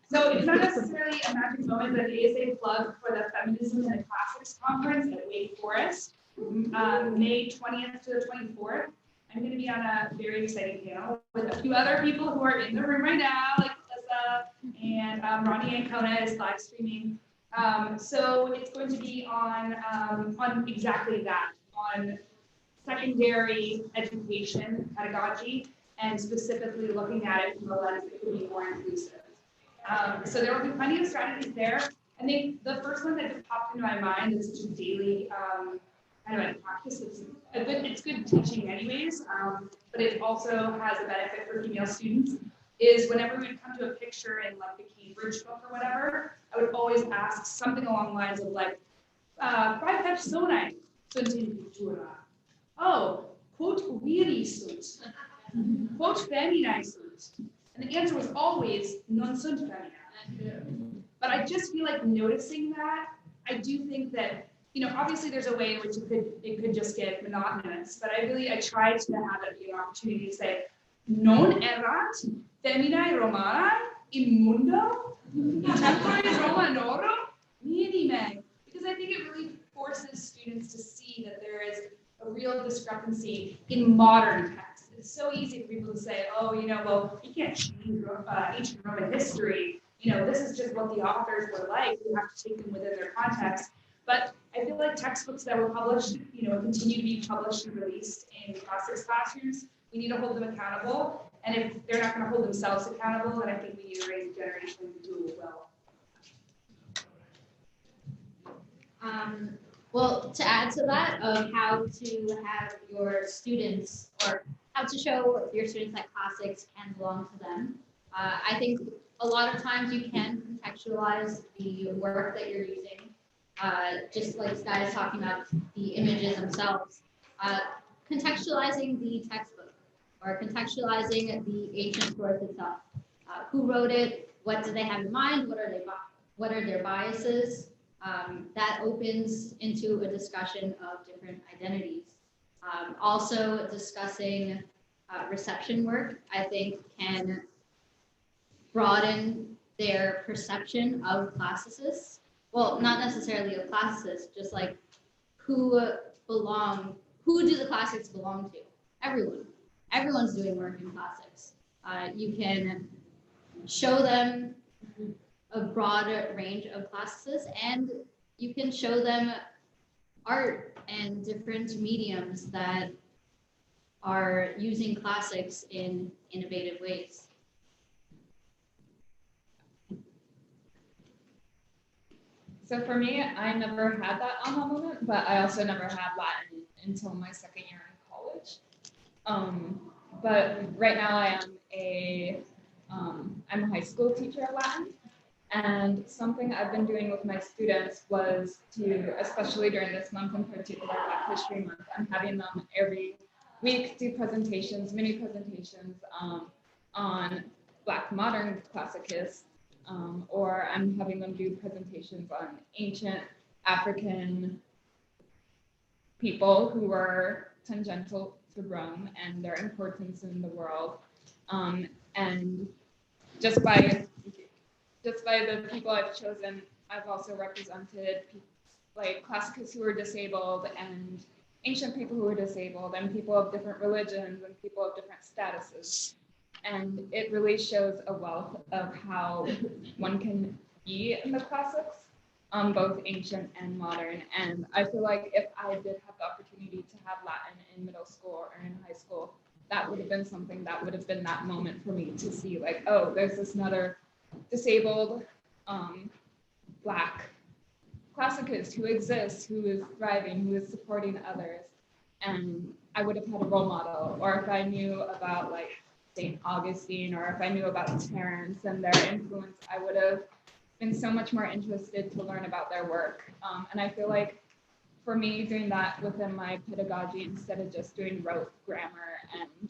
So it's not necessarily a magic moment, but it is a plug for the Feminism and the Classics Conference at Wake Forest, May 20th to the 24th. I'm going to be on a very exciting panel with a few other people who are in the room right now, like Alyssa, and Ronnie Ancona is live streaming. So it's going to be on exactly that, on secondary education pedagogy, and specifically looking at it from a lens that could be more inclusive. So there will be plenty of strategies there. I think the first one that just popped into my mind is such a daily kind of practice. It's good teaching anyways, but it also has a benefit for female students. Is whenever we come to a picture in like the Cambridge book or whatever, I would always ask something along the lines of like, "Why Pistone? Oh, quote really sunt, quote femini sunt," and the answer was always non sunt femina. But I just feel like noticing that. I do think that, obviously there's a way in which it could just get monotonous, but I tried to have it be an opportunity to say, "Non erat feminae Romanae in mundo tempore Romanorum minime," because I think it really forces students to see that there is a real discrepancy in modern texts. It's so easy for people to say, "Oh, well, you can't change ancient Roman history. This is just what the authors were like. We have to take them within their context." But I feel like textbooks that were published, continue to be published and released in classics classrooms. We need to hold them accountable. And if they're not going to hold themselves accountable, then I think we need to raise a generation to do it well. Well, to add to that, of how to have your students, or how to show your students that classics can belong to them. I think a lot of times you can contextualize the work that you're using. Just like Skye is talking about the images themselves, contextualizing the textbook or contextualizing the ancient source itself. Who wrote it? What do they have in mind? What are their biases? That opens into a discussion of different identities. Also discussing reception work, I think, can broaden their perception of classicists. Well, not necessarily of classicists, just like who do the classics belong to? Everyone. Everyone's doing work in classics. You can show them a broad range of classicists, and you can show them art and different mediums that are using classics in innovative ways. So for me, I never had that aha moment, but I also never had Latin until my second year in college. But right now I'm a high school teacher of Latin, and something I've been doing with my students was to, especially during this month in particular, Black History Month, I'm having them every week do presentations, mini presentations on Black modern classicists. Or I'm having them do presentations on ancient African people who were tangential to Rome and their importance in the world. And just by the people I've chosen, I've also represented like classicists who were disabled and ancient people who were disabled and people of different religions and people of different statuses. And it really shows a wealth of how one can be in the classics, both ancient and modern. And I feel like if I did have the opportunity to have Latin in middle school or in high school, that would have been something that would have been that moment for me to see like, oh, there's this another disabled Black classicist who exists, who is thriving, who is supporting others. And I would have had a role model, or if I knew about like St. Augustine, or if I knew about Terence and their influence, I would have been so much more interested to learn about their work. And I feel like for me, doing that within my pedagogy instead of just doing rote grammar and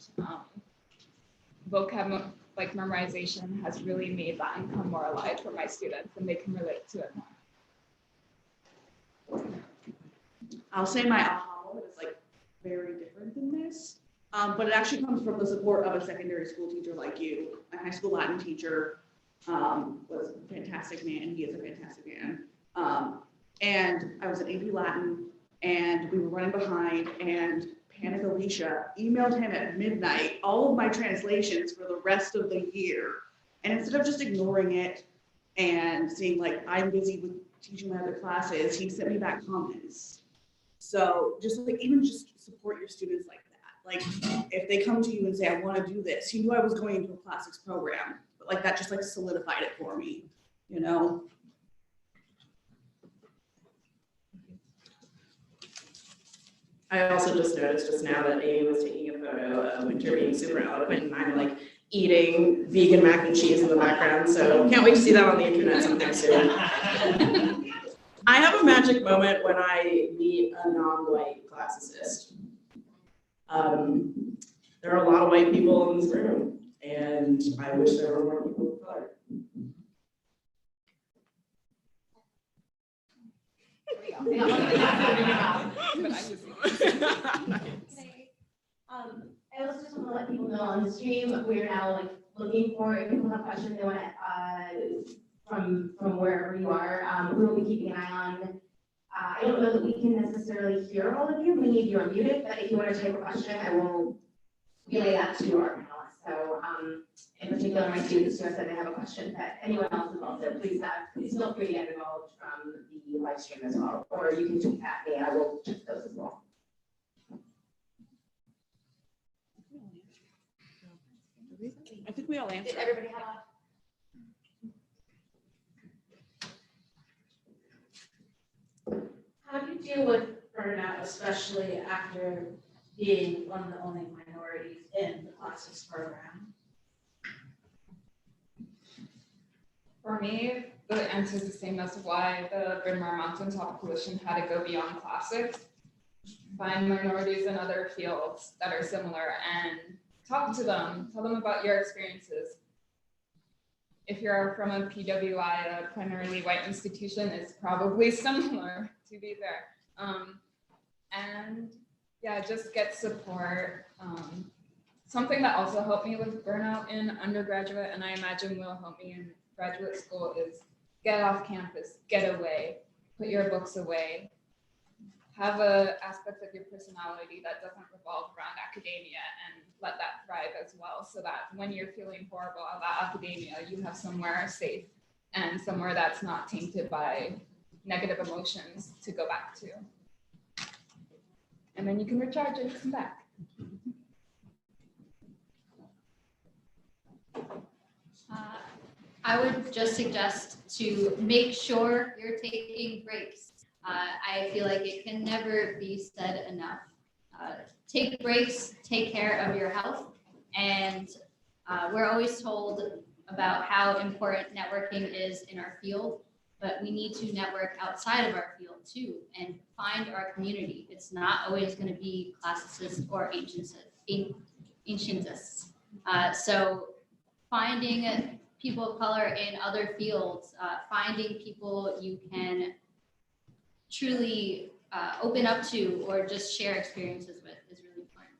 vocab like memorization has really made Latin come more alive for my students, and they can relate to it more. I'll say my aha moment is like very different than this. But it actually comes from the support of a secondary school teacher like you. My high school Latin teacher was a fantastic man. He is a fantastic man. And I was at AP Latin, and we were running behind, and Panic Alicia emailed him at midnight all of my translations for the rest of the year. And instead of just ignoring it and saying like, I'm busy with teaching my other classes, he sent me back comments. So just like, even just support your students like that. Like if they come to you and say, I want to do this, he knew I was going into a classics program, but like that just like solidified it for me, you know? I also just noticed just now that Amy was taking a photo of Wynter being super eloquent, and I'm like eating vegan mac and cheese in the background, so can't wait to see that on the internet sometime soon. I have a magic moment when I meet a non-white classicist. There are a lot of white people in this room, and I wish there were more people of color. I also just want to let people know on the stream, we're now like looking for, if people have questions they want to, from wherever you are, we will be keeping an eye on. I don't know that we can necessarily hear all of you, many of you are muted, but if you want to type a question, I will relay that to our panelists. So in particular, my students who have said they have a question, but anyone else is also, please feel free to get involved from the live stream as well, or you can tweet at me, I will check those as well. I think we all answered. Did everybody have a? How do you deal with burnout, especially after being one of the only minorities in the classics program? For me, the answer is the same as why the Bryn Mawr Mountaintop Coalition had to go beyond classics. Find minorities in other fields that are similar and talk to them, tell them about your experiences. If you're from a PWI, a primarily white institution, it's probably similar, to be fair. And yeah, just get support. Something that also helped me with burnout in undergraduate, and I imagine will help me in graduate school, is get off campus, get away, put your books away. Have an aspect of your personality that doesn't revolve around academia and let that thrive as well, so that when you're feeling horrible about academia, you have somewhere safe and somewhere that's not tainted by negative emotions to go back to. And then you can recharge and come back. I would just suggest to make sure you're taking breaks. I feel like it can never be said enough. Take breaks, take care of your health, and we're always told about how important networking is in our field, but we need to network outside of our field too and find our community. It's not always going to be classicists or ancientists. So finding people of color in other fields, finding people you can truly open up to or just share experiences with is really important.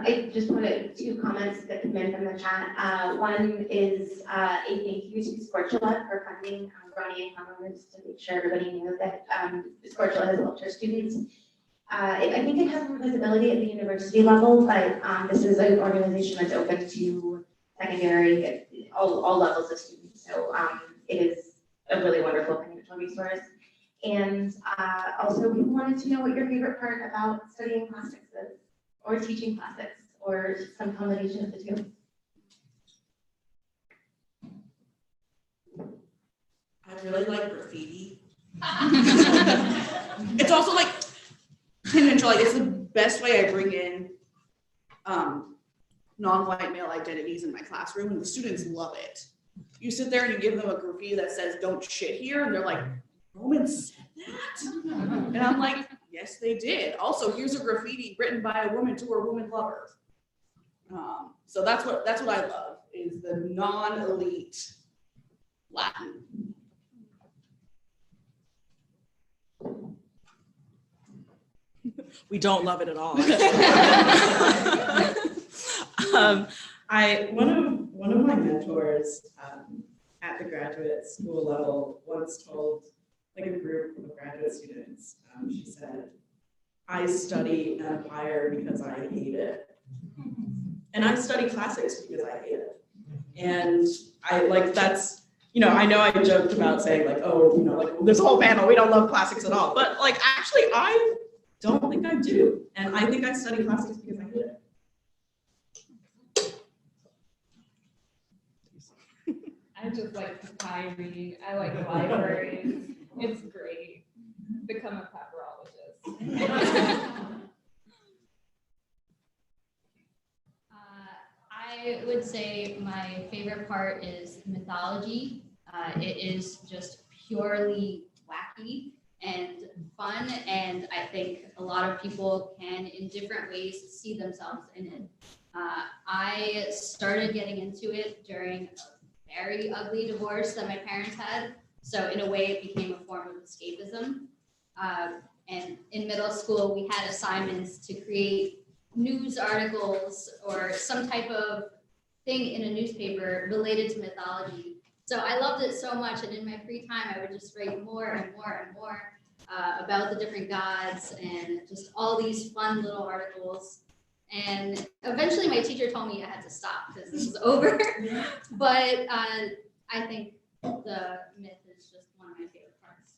I just wanted 2 comments that came in from the chat. One is a thank you to Sportula for funding Ronnie and Congress to make sure everybody knew that Sportula has helped our students. I think it has more visibility at the university level, but this is an organization that's open to secondary, all levels of students. So it is a really wonderful financial resource. And also, people wanted to know what your favorite part about studying classics is, or teaching classics, or some combination of the 2. I really like graffiti. It's also like tangential, like it's the best way I bring in non-white male identities in my classroom, and the students love it. You sit there and you give them a graffiti that says "Don't shit here," and they're like, "Roman said that?" And I'm like, "Yes, they did." Also, here's a graffiti written by a woman to her woman lover. So that's what I love, is the non-elite Latin. We don't love it at all. One of my mentors at the graduate school level once told like a group of graduate students, she said, "I study empire because I hate it. And I study classics because I hate it." And I like, that's, you know I joked about saying like, oh, like this whole panel, we don't love classics at all. But like, actually, I don't think I do. And I think I study classics because I hate it. I just like papyri. I like libraries. It's great. Become a papyrologist. I would say my favorite part is mythology. It is just purely wacky and fun, and I think a lot of people can, in different ways, see themselves in it. I started getting into it during a very ugly divorce that my parents had, so in a way it became a form of escapism. And in middle school, we had assignments to create news articles or some type of thing in a newspaper related to mythology. So I loved it so much, and in my free time, I would just write more and more and more about the different gods and just all these fun little articles. And eventually my teacher told me I had to stop because this was over. But I think the myth is just one of my favorite parts.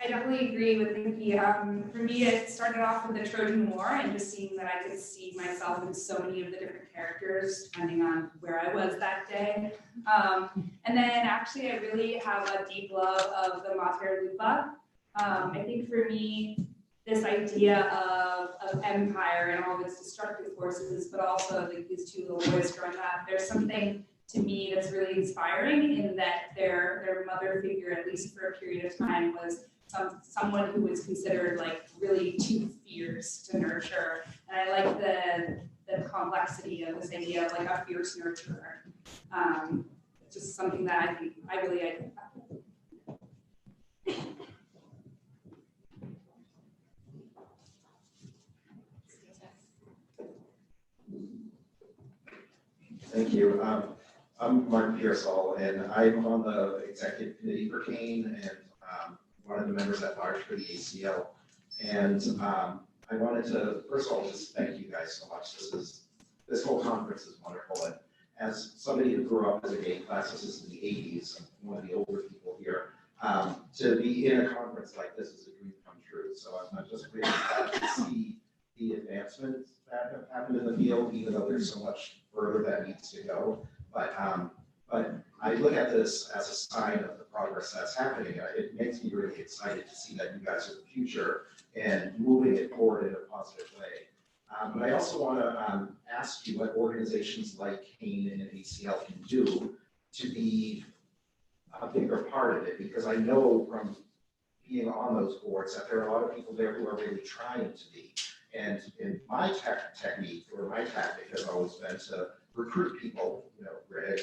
I definitely agree with Nikki. For me, it started off with the Trojan War and just seeing that I could see myself in so many of the different characters depending on where I was that day. And then actually I really have a deep love of the Mater Lupa. I think for me, this idea of empire and all of its destructive forces, but also like these two little boys growing up, there's something to me that's really inspiring in that their mother figure, at least for a period of time, was someone who was considered like really too fierce to nurture. And I like the complexity of this idea of like a fierce nurturer. It's just something that I think I really identify with. Thank you. I'm Mark Pearsall, and I'm on the executive committee for Kane and one of the members at large for the ACO. And I wanted to, first of all, just thank you guys so much. This whole conference is wonderful. And as somebody who grew up as a gay classicist in the 80s, I'm one of the older people here, to be in a conference like this is a dream come true. So I'm just really glad to see the advancements that have happened in the field, even though there's so much further that needs to go. But I look at this as a sign of the progress that's happening. It makes me really excited to see that you guys are the future and moving it forward in a positive way. But I also want to ask you what organizations like Kane and ACL can do to be a bigger part of it, because I know from being on those boards that there are a lot of people there who are really trying to be. And in my technique or my tactic has always been to recruit people, Greg,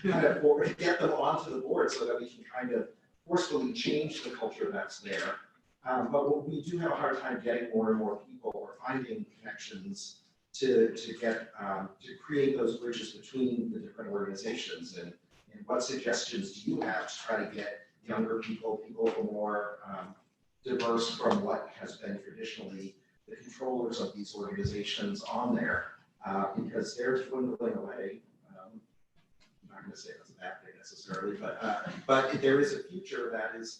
kind of get them onto the board so that we can kind of forcefully change the culture that's there. But we do have a hard time getting more and more people or finding connections to get to create those bridges between the different organizations. And what suggestions do you have to try to get younger people who are more diverse from what has been traditionally the controllers of these organizations on there, because they're dwindling away. I'm not going to say that's a bad thing necessarily, but there is a future that needs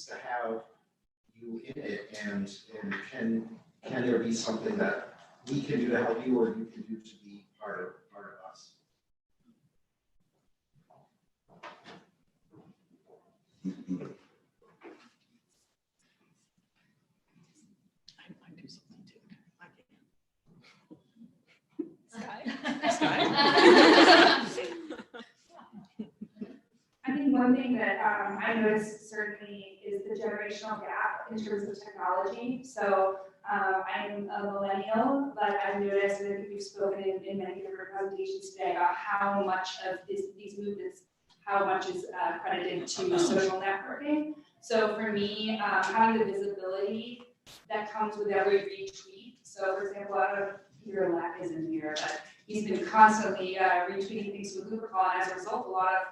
to have you in it, and can there be something that we can do to help you, or you can do to be part of us? I think one thing that I noticed certainly is the generational gap in terms of technology. So I'm a millennial, but I've noticed, and I think we've spoken in many different presentations today about how much of these movements, how much is credited to social networking. So for me, having the visibility that comes with every retweet. So for example, I don't know if Peter Lack is in here, but he's been constantly retweeting things with Lupercall, and as a result, a lot of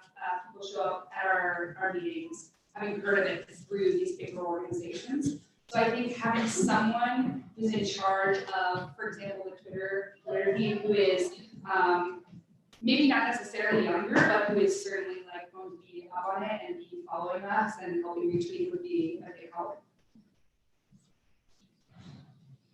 people show up at our meetings, having heard of it through these bigger organizations. So I think having someone who's in charge of, for example, the Twitter feed, who is maybe not necessarily younger, but who is certainly like going to be up on it and be following us and helping retweet would be a big help.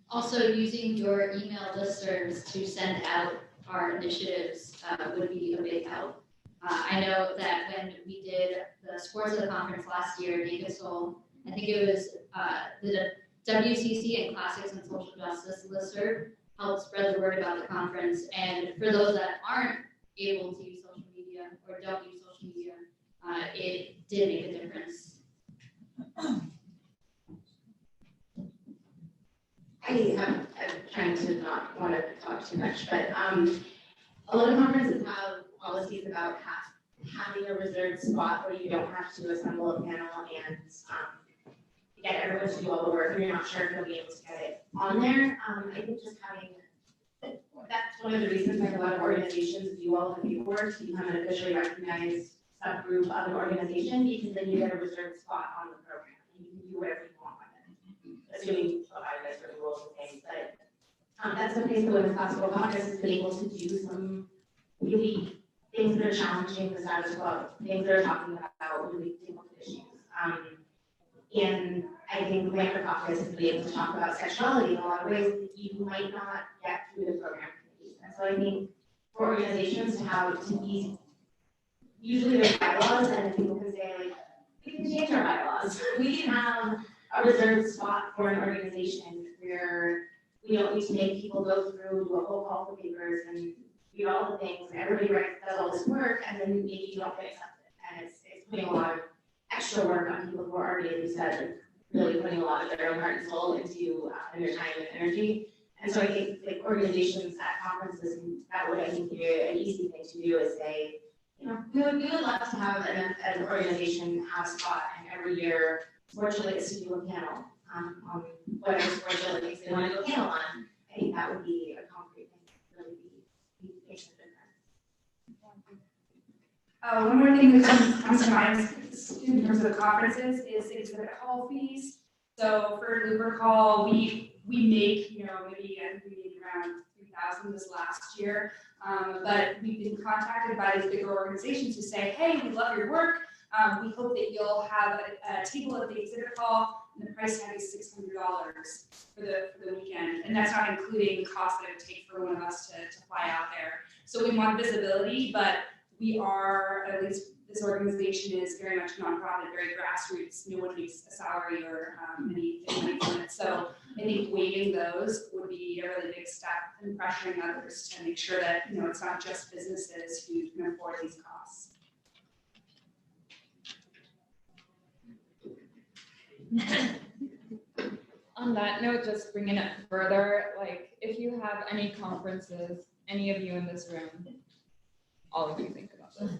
Also, using your email listservs to send out our initiatives would be a big help. I know that when we did the Sports of the Conference last year, Nicole, I think it was the WCC and Classics and Social Justice listserv helped spread the word about the conference. And for those that aren't able to use social media or don't use social media, it did make a difference. I'm trying to not want to talk too much, but a lot of conferences have policies about having a reserved spot where you don't have to assemble a panel and get everyone to do all the work. You're not sure if you'll be able to get it on there. I think just having, that's one of the reasons why a lot of organizations do all the paperwork to become an officially recognized subgroup of an organization, because then you get a reserved spot on the program. You can do whatever you want with it, assuming by certain rules and things. But that's the place that Women's Classical Congress has been able to do some really things that are challenging the status quo, things that are talking about really difficult issues. And I think Wynter Caucus has been able to talk about sexuality in a lot of ways that you might not get through the program committees. And so I think for organizations to have to be, usually there's bylaws and people can say like, we can change our bylaws. We can have a reserved spot for an organization where we don't need to make people go through a whole call for papers and do all the things, and everybody does all this work, and then maybe you don't get accepted. And it's putting a lot of extra work on people who are already, as you said, really putting a lot of their own heart and soul into and their time and energy. And so I think like organizations at conferences, that would I think be an easy thing to do is say, you know, we would love to have an organization have a spot, and every year Sports Shirley gets to do a panel on whatever Sports Shirley thinks they want to do a panel on. I think that would be a concrete thing to really be making a difference. One more thing that comes to mind in terms of conferences is exhibit hall fees. So for Looper Call, we make, you know, maybe we made around 3,000 this last year. But we've been contacted by these bigger organizations who say, hey, we love your work. We hope that you'll have a table at the exhibit hall, and the price tag is $600 for the weekend. And that's not including the cost that it would take for one of us to fly out there. So we want visibility, but we are, at least this organization is very much nonprofit, very grassroots. No one makes a salary or anything from it. So I think waiving those would be a really big step in pressuring others to make sure that, you know, it's not just businesses who can afford these costs. On that note, just bringing it further, like if you have any conferences, any of you in this room, all of you think about this,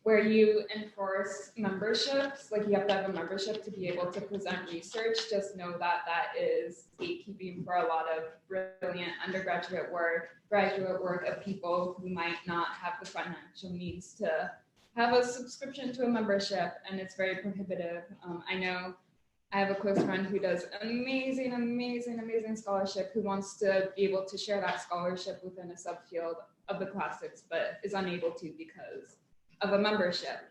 where you enforce memberships, like you have to have a membership to be able to present research, just know that that is gatekeeping for a lot of brilliant undergraduate work, graduate work of people who might not have the financial means to have a subscription to a membership, and it's very prohibitive. I know I have a close friend who does amazing scholarship, who wants to be able to share that scholarship within a subfield of the classics, but is unable to because of a membership.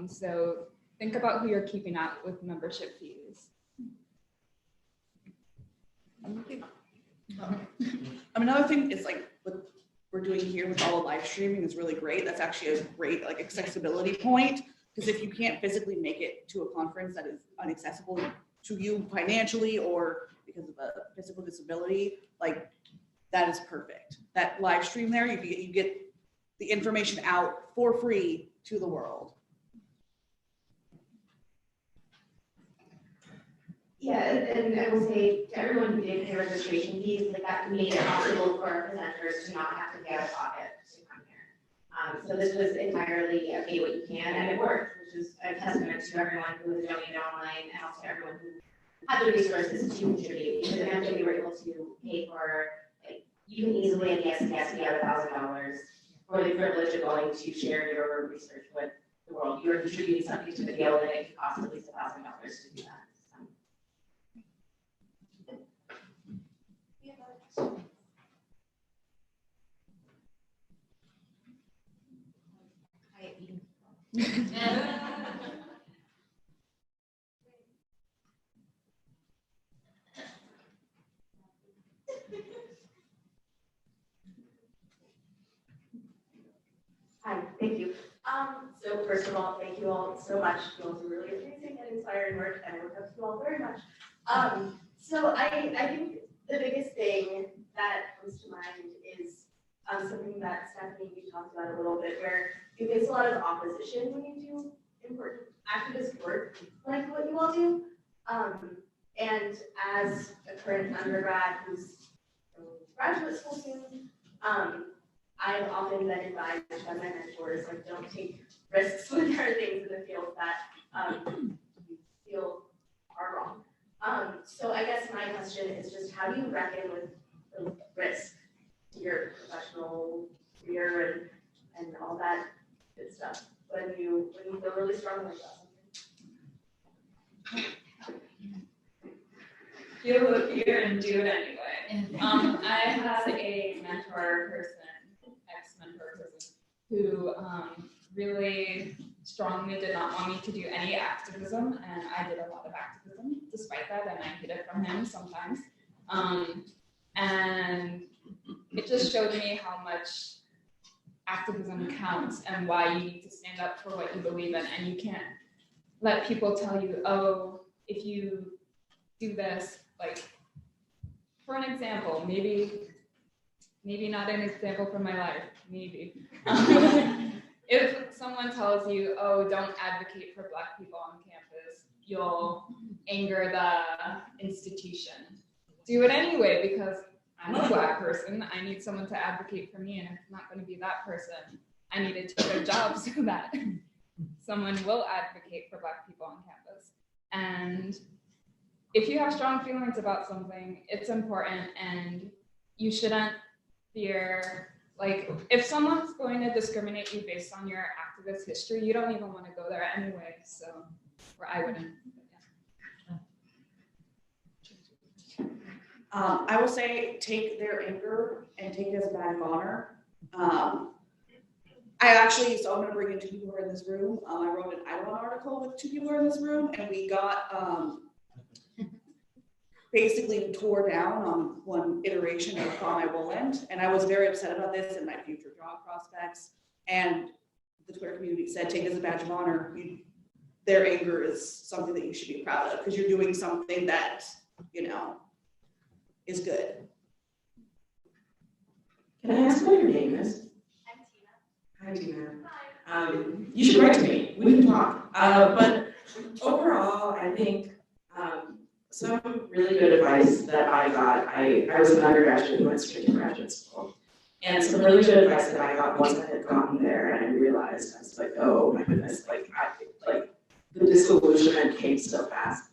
So think about who you're keeping out with membership fees. Another thing is like what we're doing here with all the live streaming is really great. That's actually a great like accessibility point, because if you can't physically make it to a conference that is inaccessible to you financially or because of a physical disability, like that is perfect. That live stream there, you get the information out for free to the world. Yeah, and I will say to everyone who did pay registration fees, like that made it possible for our presenters to not have to pay out of pocket to come here. So this was entirely a pay what you can, and it worked, which is a testament to everyone who was donating online and also everyone who had the resources to contribute. Because eventually we were able to pay for, like, you can easily at the SDS get $1,000 for the privilege of going to share your research with the world. You are contributing something to the field, and it could cost at least $1,000 to do that. Hi, thank you. So first of all, thank you all so much. You all do really amazing and inspiring work, and I look up to you all very much. So I think the biggest thing that comes to mind is something that Stephanie, you talked about a little bit, where you face a lot of opposition when you do important activist work like what you all do. And as a current undergrad who's in graduate school soon, I've often been advised by my mentors, like, don't take risks when there are things in the field that you feel are wrong. So I guess my question is just, how do you reckon with the risk to your professional career and all that good stuff when you feel really strongly about something? Feel the fear and do it anyway. I had a mentor person, ex-mentor person, who really, strongly did not want me to do any activism, and I did a lot of activism despite that, and I hid it from him sometimes. And it just showed me how much activism counts and why you need to stand up for what you believe in, and you can't let people tell you, oh, if you do this, like, for an example, maybe not an example from my life, maybe. If someone tells you, oh, don't advocate for Black people on campus, you'll anger the institution. Do it anyway, because I'm a Black person. I need someone to advocate for me, and if it's not going to be that person, I need to take a job so that someone will advocate for Black people on campus. And if you have strong feelings about something, it's important, and you shouldn't fear, like, if someone's going to discriminate you based on your activist history, you don't even want to go there anyway, so, or I wouldn't. I will say, take their anger and take it as a badge of honor. So I'm gonna bring in 2 people who are in this room. I wrote an Iron article with 2 people who are in this room, and we got basically tore down on one iteration of Thought I Will End. And I was very upset about this and my future job prospects. And the Twitter community said, take it as a badge of honor. Their anger is something that you should be proud of, because you're doing something that, is good. Can I ask what your name is? I'm Tina. Hi, Tina. Hi. You should write to me. We can talk. But overall, I think some really good advice that I got. I was an undergraduate who went straight to graduate school. And some really good advice that I got once I had gotten there and I realized, I was like, oh my goodness, like the disillusionment came so fast.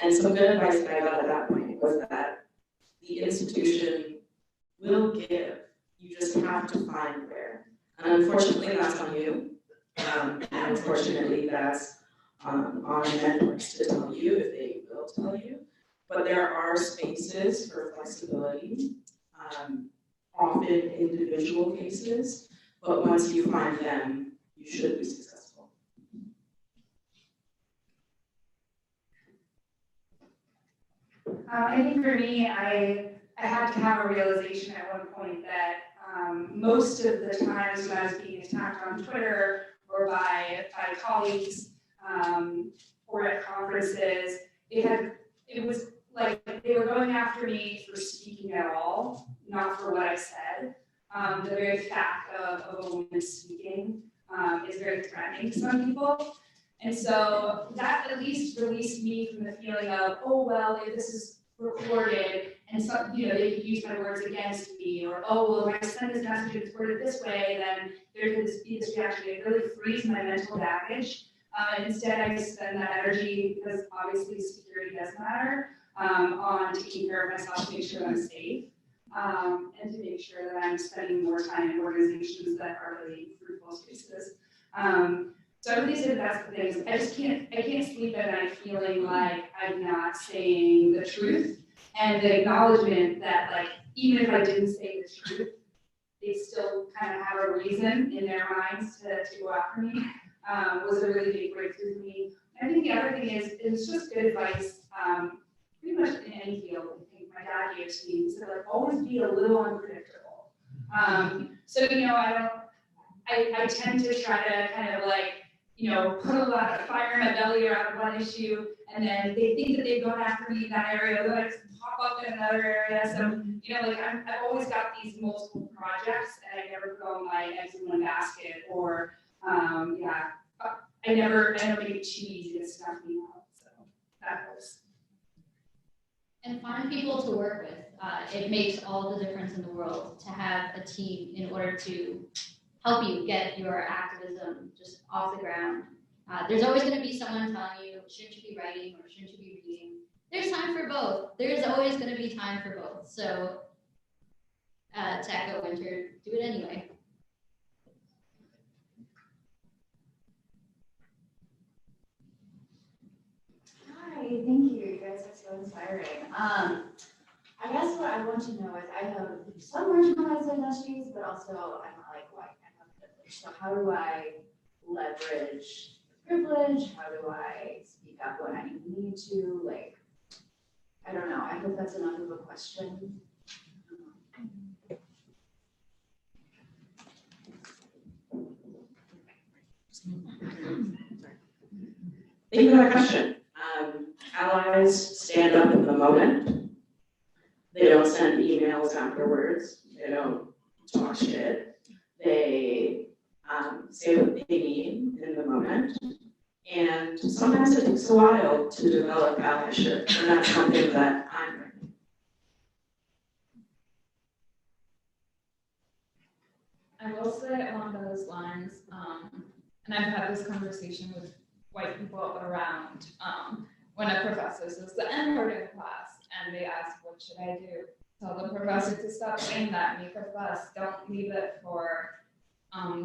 And some good advice that I got at that point was that the institution will give, you just have to find where. And unfortunately, that's on you. And unfortunately, that's on mentors to tell you if they will tell you. But there are spaces for flexibility, often individual cases, but once you find them, you should be successful. I think for me, I had to have a realization at one point that most of the times when I was being attacked on Twitter or by colleagues or at conferences, it was like they were going after me for speaking at all, not for what I said. The very fact of a woman speaking is very threatening to some people. And so that at least released me from the feeling of, oh, well, if this is recorded and some, they could use my words against me, or, oh, well, if I send this message and it's worded this way, then there could be this reaction. It really frees my mental baggage. Instead, I spend that energy, because obviously security does matter, on taking care of myself to make sure that I'm safe, and to make sure that I'm spending more time in organizations that are really fruitful spaces. So I really say that's the thing. I can't sleep at night feeling like I'm not saying the truth, and the acknowledgement that, like, even if I didn't say the truth, they still kind of have a reason in their minds to go after me, was a really big breakthrough for me. I think the other thing is, it's just good advice, pretty much in any field. I think my dad gave to me, he said, like, always be a little unpredictable. So, I tend to try to kind of like, put a lot of fire in my belly around one issue, and then they think that they've gone after me in that area, they'll like pop up in another area. So, I've always got these multiple projects, and I never throw my eggs in one basket, or, I never make it too easy to snuff me out, so that helps. And find people to work with. It makes all the difference in the world to have a team in order to help you get your activism just off the ground. There's always going to be someone telling you, shouldn't you be writing or shouldn't you be reading? There's time for both. There's always going to be time for both. So to echo Wynter, do it anyway. Hi, thank you. You guys are so inspiring. I guess what I want to know is I have some marginalized industries, but also I'm not like white. I'm not privileged. So how do I leverage privilege? How do I speak up when I need to? Like, I don't know. I hope that's enough of a question. Thank you for that question. Allies stand up in the moment. They don't send emails afterwards. They don't talk shit. They say what they mean in the moment. And sometimes it takes a while to develop allyship, and that's something that I'm learning. I will say along those lines, and I've had this conversation with white people around when a professor says the N-word in class, and they ask, what should I do? Tell the professor to stop saying that, make a fuss, don't leave it for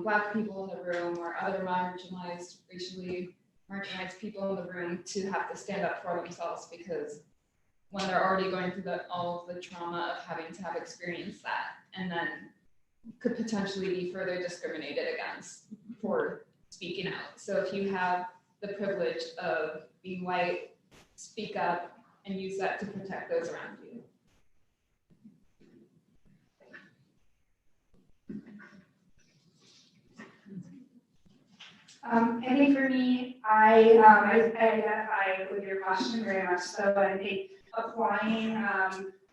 Black people in the room or other marginalized, racially marginalized people in the room to have to stand up for themselves, because when they're already going through all of the trauma of having to have experienced that, and then could potentially be further discriminated against for speaking out. So if you have the privilege of being white, speak up and use that to protect those around you. I think for me, I identify with your question very much so. I think applying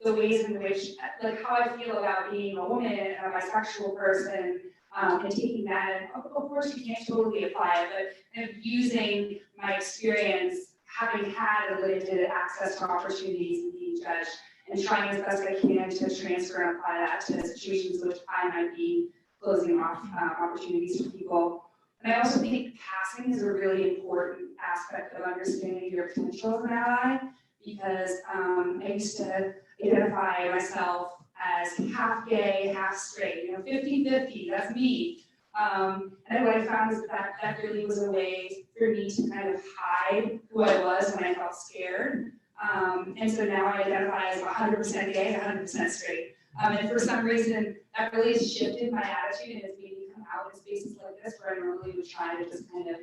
the ways in which, like how I feel about being a woman and a bisexual person, and taking that, and of course you can't totally apply it, but kind of using my experience, having had a limited access to opportunities and being judged, and trying as best I can to transfer and apply that to situations in which I might be closing off opportunities for people. And I also think passing is a really important aspect of understanding your potential as an ally, because I used to identify myself as half gay, half straight, 50-50, that's me. And what I found is that really was a way for me to kind of hide who I was when I felt scared. And so now I identify as 100% gay and 100% straight. And for some reason, that really has shifted my attitude and has made me come out in spaces like this where I normally would try to just kind of,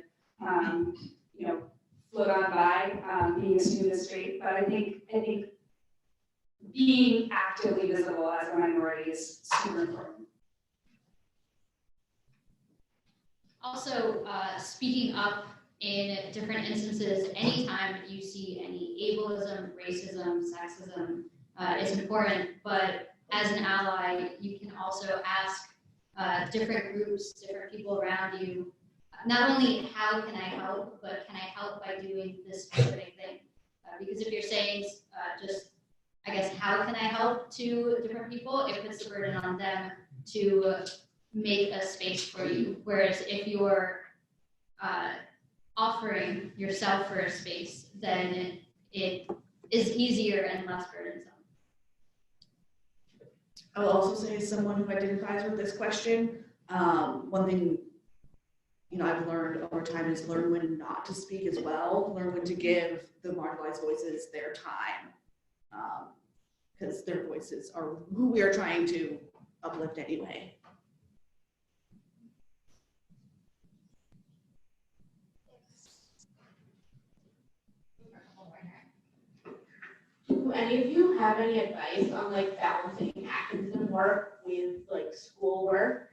float on by, being assumed as straight. But I think being actively visible as a minority is super important. Also, speaking up in different instances, anytime you see any ableism, racism, sexism, is important. But as an ally, you can also ask different groups, different people around you, not only how can I help, but can I help by doing this specific thing? Because if you're saying just, I guess, how can I help to different people, it puts the burden on them to make a space for you. Whereas if you're offering yourself for a space, then it is easier and less burdensome. I will also say, as someone who identifies with this question, one thing I've learned over time is learn when not to speak as well, learn when to give the marginalized voices their time, because their voices are who we are trying to uplift anyway. Do any of you have any advice on like balancing activism work with like school work?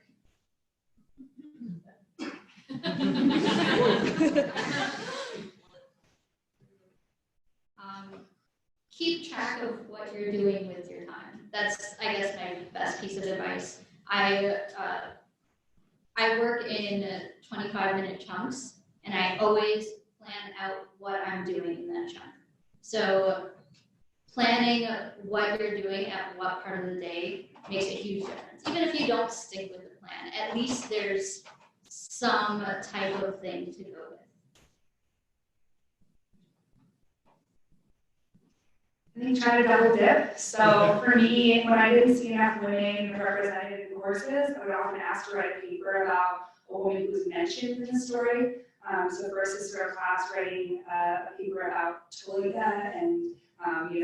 Keep track of what you're doing with your time. That's, I guess, my best piece of advice. I work in 25-minute chunks, and I always plan out what I'm doing in that chunk. So planning what you're doing at what part of the day makes a huge difference. Even if you don't stick with the plan, at least there's some type of thing to go with. I think try to double dip. So for me, when I didn't see enough women represented in courses, I would often ask to write a paper about a woman who's mentioned in the story. So versus sort of class writing a paper about Toledo and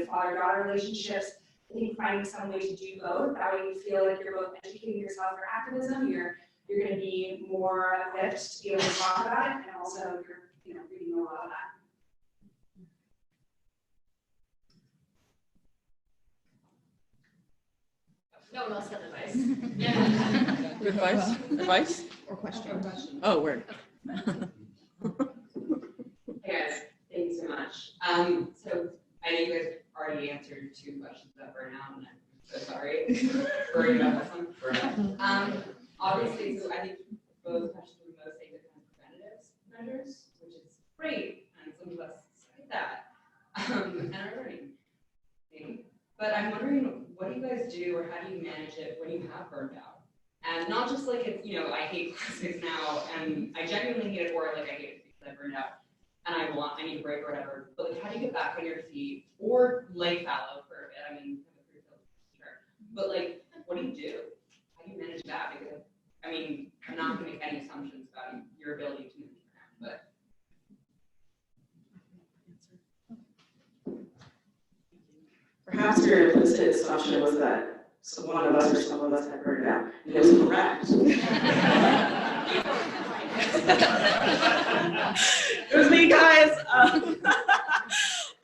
father-daughter relationships, I think finding some way to do both. That way you feel like you're both educating yourself for activism, you're you're gonna be more equipped to be able to talk about it, and also you're reading a lot of that. No one else said advice. Advice? Advice or question? Oh, word. Hey guys, thank you so much. So I know you guys already answered 2 questions about burnout, and I'm so sorry for worrying about this one. Obviously, so I think both questions were mostly the kind of preventative measures, which is great, and some of us cite that and are learning. But I'm wondering, what do you guys do, or how do you manage it when you have burned out? And not just like it's, I hate classics now, and I genuinely hate it, or like I hate it because I burned out, and I need a break or whatever. But like, how do you get back on your feet, or lay fallow for a bit? I mean, I'm a pretty sure. But like, what do you do? How do you manage that? Because I'm not going to make any assumptions about your ability to manage burnout, but. Perhaps your implicit assumption was that one of us or some of us had burned out, and it was correct. It was me, guys. I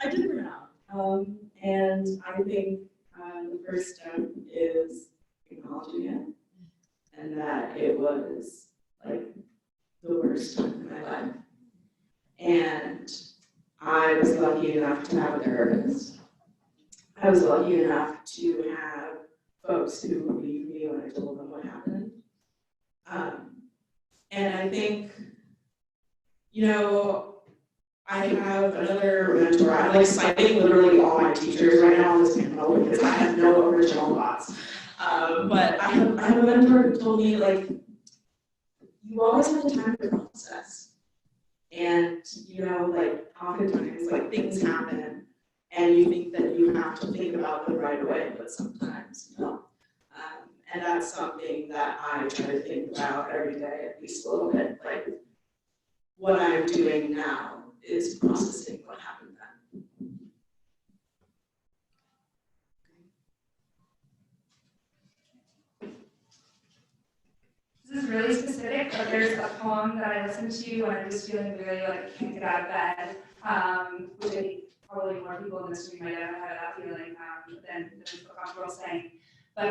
did burn out, and I think the first step is acknowledging it, and that it was like the worst time of my life. And I was lucky enough to have a therapist. I was lucky enough to have folks who believed me when I told them what happened. And I think, I have another mentor. I'm like citing literally all my teachers right now on this panel because I have no original thoughts. But I have a mentor who told me, like, you always have time to process. And, like, oftentimes, like, things happen. And you think that you have to think about them right away, but sometimes you don't. And that's something that I try to think about every day, at least a little bit. Like, what I'm doing now is processing what happened then. This is really specific, but there's a poem that I listened to when I was feeling really like I can't get out of bed, which I think probably more people in this room might have had that feeling than feel comfortable saying. But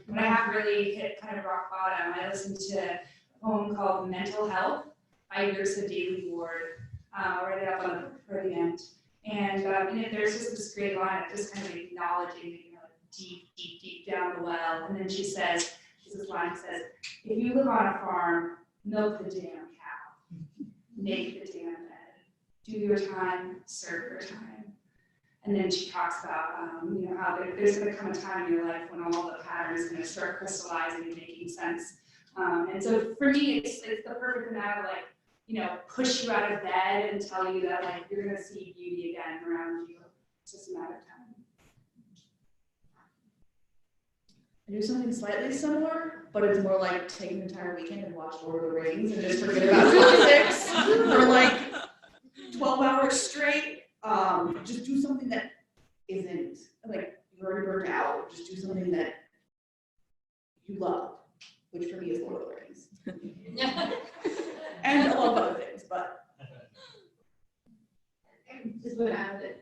when I have really hit kind of rock bottom, I listened to a poem called Mental Health by Yersa Daily Ward, right up on the end. And in it, there's just this great line of just kind of acknowledging, deep down the well. And then she says, this line says, if you live on a farm, milk the damn cow, make the damn bed, do your time, serve your time. And then she talks about, how there's going to come a time in your life when all the patterns are going to start crystallizing and making sense. And so for me, it's the perfect amount of push you out of bed and tell you that you're going to see beauty again around you. It's just a matter of time. I do something slightly similar, but it's more like take an entire weekend and watch Lord of the Rings and just forget about classics for 12 hours straight. Just do something that isn't you're already burnt out. Just do something that you love, which for me is Lord of the Rings. And a lot of other things, but. I just would add that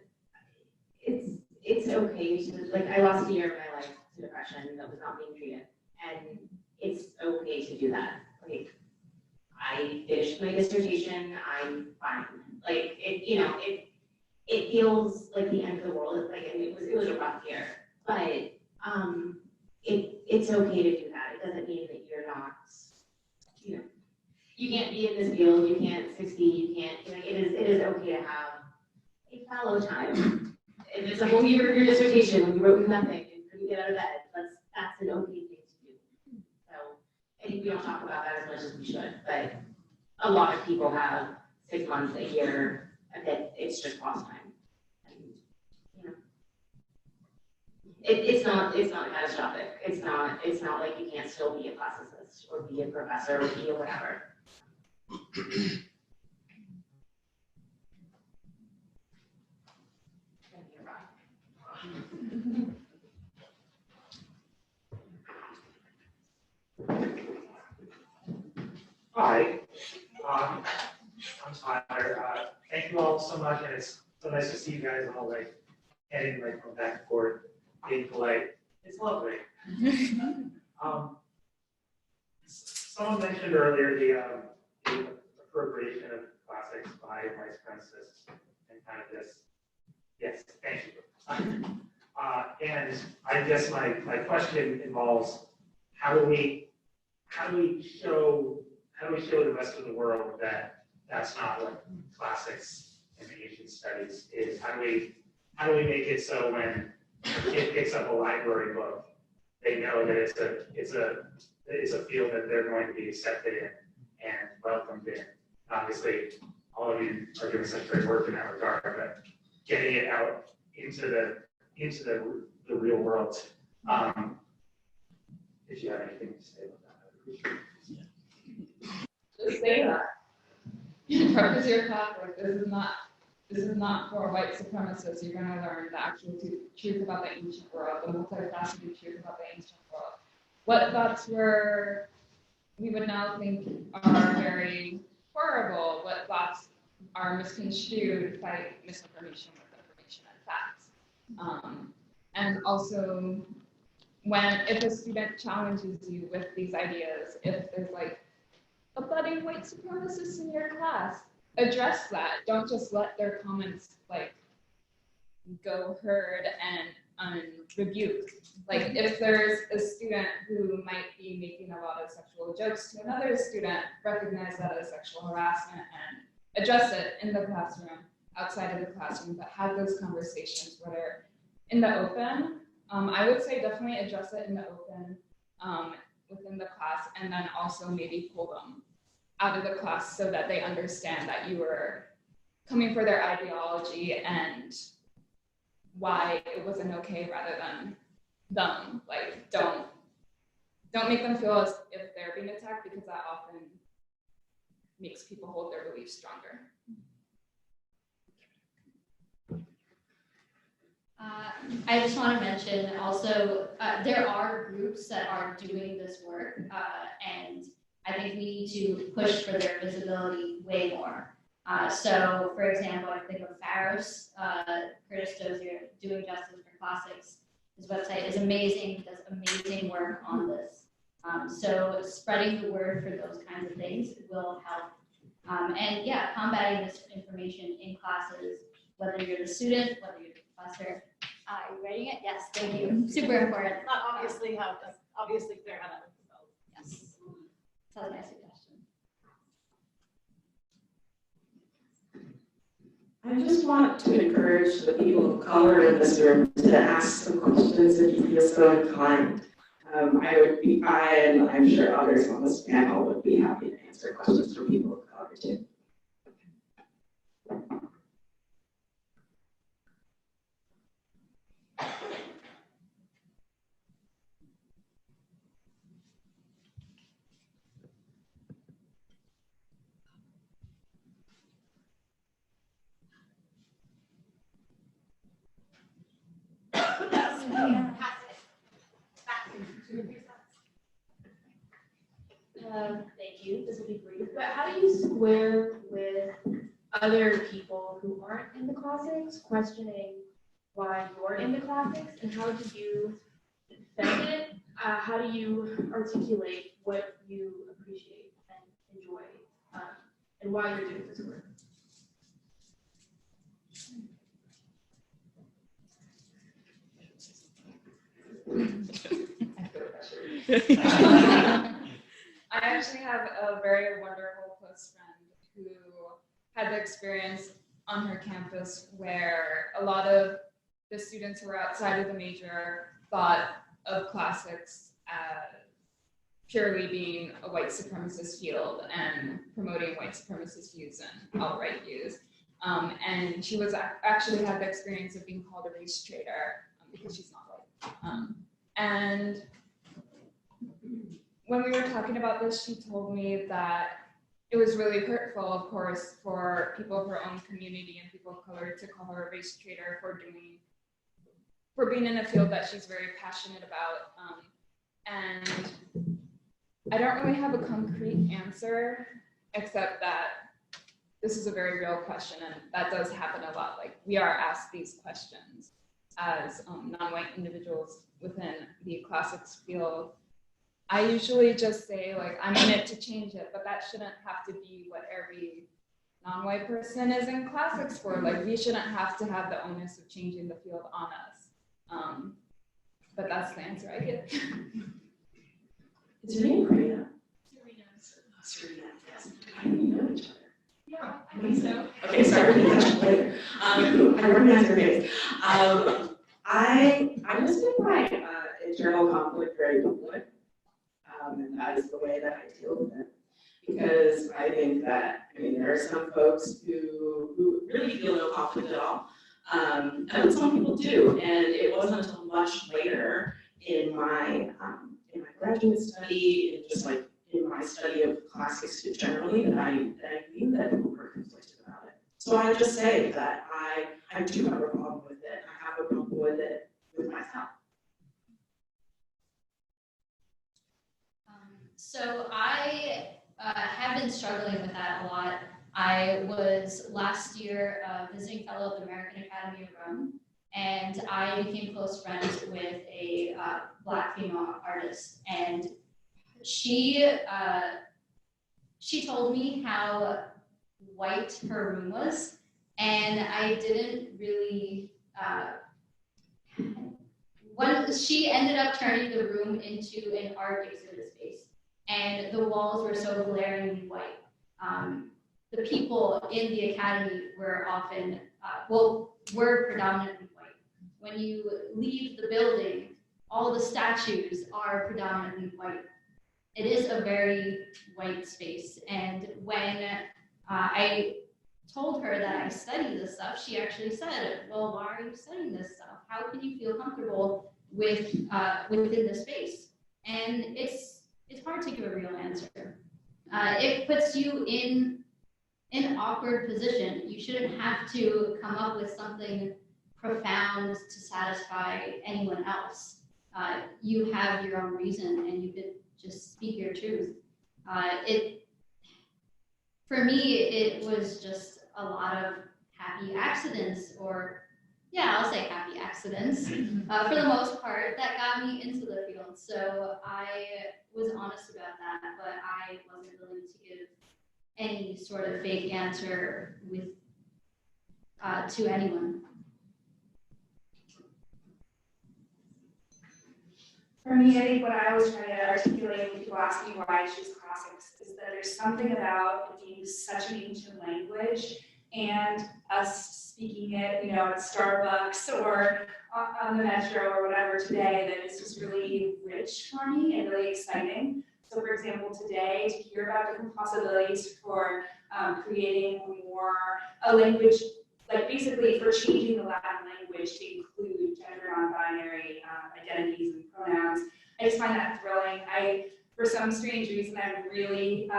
it's okay to, I lost a year of my life to depression that was not being treated. And it's okay to do that. I finished my dissertation, I'm fine. It feels like the end of the world. It was a rough year. But it's okay to do that. It doesn't mean that you're not, you can't be in this field, you can't succeed, you can't, it is okay to have a fallow time. If it's a whole year of your dissertation when you wrote nothing and couldn't get out of bed, that's an okay thing to do. So I think we don't talk about that as much as we should, but a lot of people have 6 months, a year, that it's just pause time. And, it's not catastrophic. It's not like you can't still be a classicist or be a professor or be a whatever. all so much, and it's so nice to see you guys all like heading like from back and forth, being polite. It's lovely. Someone mentioned earlier the appropriation of classics by white supremacists and kind of this. Yes, thank you. And I guess my question involves how do we show the rest of the world that that's not what classics and Asian studies is? How do we make it so when a kid picks up a library book, they know that it's a field that they're going to be accepted in and welcomed in? Obviously, all of you are doing such great work in that regard, but getting it out into the real world. If you have anything to say about that, I appreciate it. Just say that. Because you're Catholic, this is not for white supremacists. You're going to learn the actual truth about the ancient world, the multifaceted truth about the ancient world. What thoughts were we would now think are very horrible, what thoughts are misconstrued by misinformation with information and facts. And also, if a student challenges you with these ideas, if there's like a budding white supremacist in your class, address that. Don't just let their comments like go heard and rebuked. Like if there's a student who might be making a lot of sexual jokes to another student, recognize that as sexual harassment and address it in the classroom, outside of the classroom, but have those conversations where they're in the open. I would say definitely address it in the open within the class, and then also maybe pull them out of the class so that they understand that you were coming for their ideology and why it wasn't okay, rather than them. Like don't make them feel as if they're being attacked, because that often makes people hold their beliefs stronger. I just want to mention also, there are groups that are doing this work, and I think we need to push for their visibility way more. So, for example, I think of Faros, Curtis Dozier, Doing Justice for Classics. His website is amazing, does amazing work on this. So spreading the word for those kinds of things will help. And yeah, combating this information in classes, whether you're the student, whether you're the professor. Are you writing it? Yes, thank you. Super important. Not obviously how, obviously clear how that goes. Yes. So that's my suggestion. I just want to encourage the people of color in this room to ask some questions if you feel so inclined. I and I'm sure others on this panel would be happy to answer questions from people of color too. Thank you. This will be brief. But how do you square with other people who aren't in the classics, questioning why you're in the classics, and how do you defend it? How do you articulate what you appreciate and enjoy, and why you're doing this work? I actually have a very wonderful close friend who had the experience on her campus where a lot of the students who were outside of the major thought of classics as purely being a white supremacist field and promoting white supremacist views and alt-right views. And she was actually had the experience of being called a race traitor because she's not white. And when we were talking about this, she told me that it was really hurtful, of course, for people of her own community and people of color to call her a race traitor for being in a field that she's very passionate about. And I don't really have a concrete answer, except that this is a very real question, and that does happen a lot. Like, we are asked these questions as non-white individuals within the classics field. I usually just say, like, I'm in it to change it, but that shouldn't have to be what every non-white person is in classics for. Like, we shouldn't have to have the onus of changing the field on us. But that's the answer I get. Is your name Karina? Serena, yes. I didn't know each other. Yeah, I think so. Okay, sorry, we're gonna catch up later. I recognize your face. I just make my internal conflict very public. And that is the way that I deal with it. Because I think that, I mean, there are some folks who really feel no conflict at all. And some people do. And it wasn't until much later in my graduate study, and just like in my study of classics generally, that I knew that people were conflicted about it. So I just say that I do have a problem with it. I have a problem with it with myself. So I have been struggling with that a lot. I was last year a visiting fellow of the American Academy of Rome, and I became close friends with a Black female artist. And she told me how white her room was, and I didn't really. She ended up turning the room into an art exhibit space. And the walls were so glaringly white. The people in the academy were often, were predominantly white. When you leave the building, all the statues are predominantly white. It is a very white space. And when I told her that I study this stuff, she actually said, well, why are you studying this stuff? How can you feel comfortable with within the space? And it's hard to give a real answer. It puts you in an awkward position. You shouldn't have to come up with something profound to satisfy anyone else. You have your own reason, and you could just speak your truth. For me, it was just a lot of happy accidents, or I'll say happy accidents, for the most part, that got me into the field. So I was honest about that, but I wasn't willing to give any sort of fake answer with to anyone. For me, I think what I always try to articulate when people ask me why I choose classics is that there's something about it being such an ancient language and us speaking it, at Starbucks or on the metro or whatever today, that is just really rich for me and really exciting. So for example, today, to hear about different possibilities for creating a language, like basically for changing the Latin language to include gender non-binary identities and pronouns, I just find that thrilling. For some strange reason, I'm really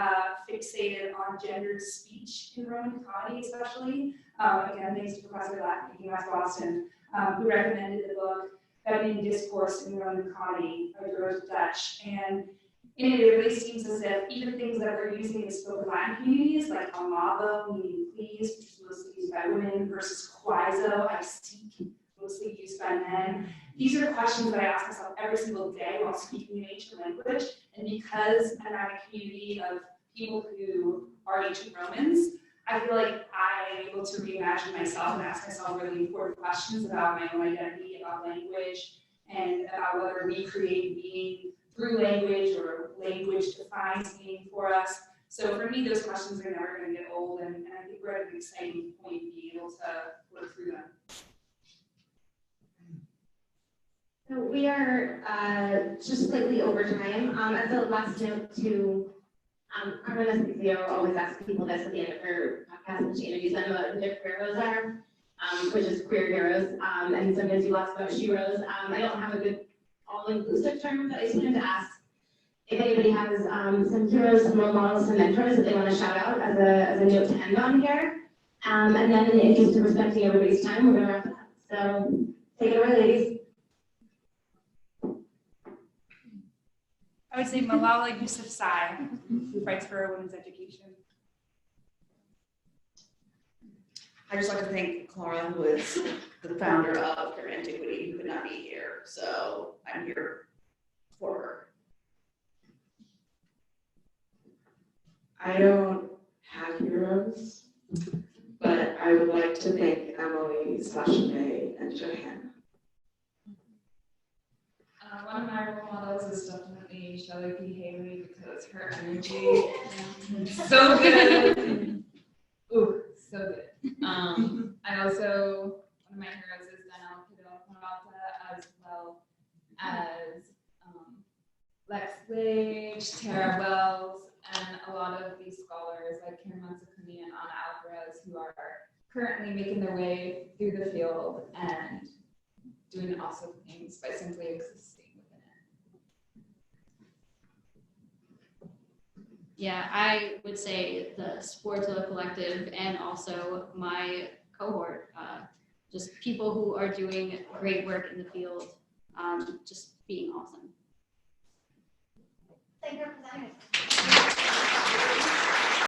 fixated on gendered speech in Roman comedy, especially. Again, thanks to Professor Latin from UMass Boston, who recommended the book Feminine Discourse in Roman Comedy by Rose Dutch. And in it, it really seems as if even things that we're using in spoken Latin communities, like amavo, meaning please, which is mostly used by women, versus quaizo, I seek, mostly used by men. These are questions that I ask myself every single day while speaking an ancient language. And because I'm in a community of people who are ancient Romans, I feel like I'm able to reimagine myself and ask myself really important questions about my own identity, about language, and about whether we create meaning through language or language defines meaning for us. So for me, those questions are never going to get old, and I think we're at an exciting point being able to work through them. So we are just slightly over time. As a last note to Carmen Esposito always asks people this at the end of her podcast when she interviews them about who their heroes are, which is queer heroes. And sometimes you ask about sheroes. I don't have a good all-inclusive term, but I just wanted to ask if anybody has some heroes, some role models, some mentors that they want to shout out as a note to end on here. And then in the interest of respecting everybody's time, we're going to wrap it up. So take it away, ladies. I would say Malala Yousafzai, who fights for women's education. I just like to thank Clara, who is the founder of Her Antiquity, who could not be here, so I'm here for her. I don't have heroes, but I would like to thank Emily, Sasha May, and Johanna. One of my role models is definitely Shirley P. Haley because her energy so good. Ooh, so good. I also, one of my heroes is Danielle Peralta, as well as Lex Lage, Tara Wells, and a lot of these scholars like Karen Matsukuni and Anna Alvarez, who are currently making their way through the field and doing awesome things by simply existing within it. Yeah, I would say the Sportsula Collective and also my cohort, just people who are doing great work in the field, just being awesome.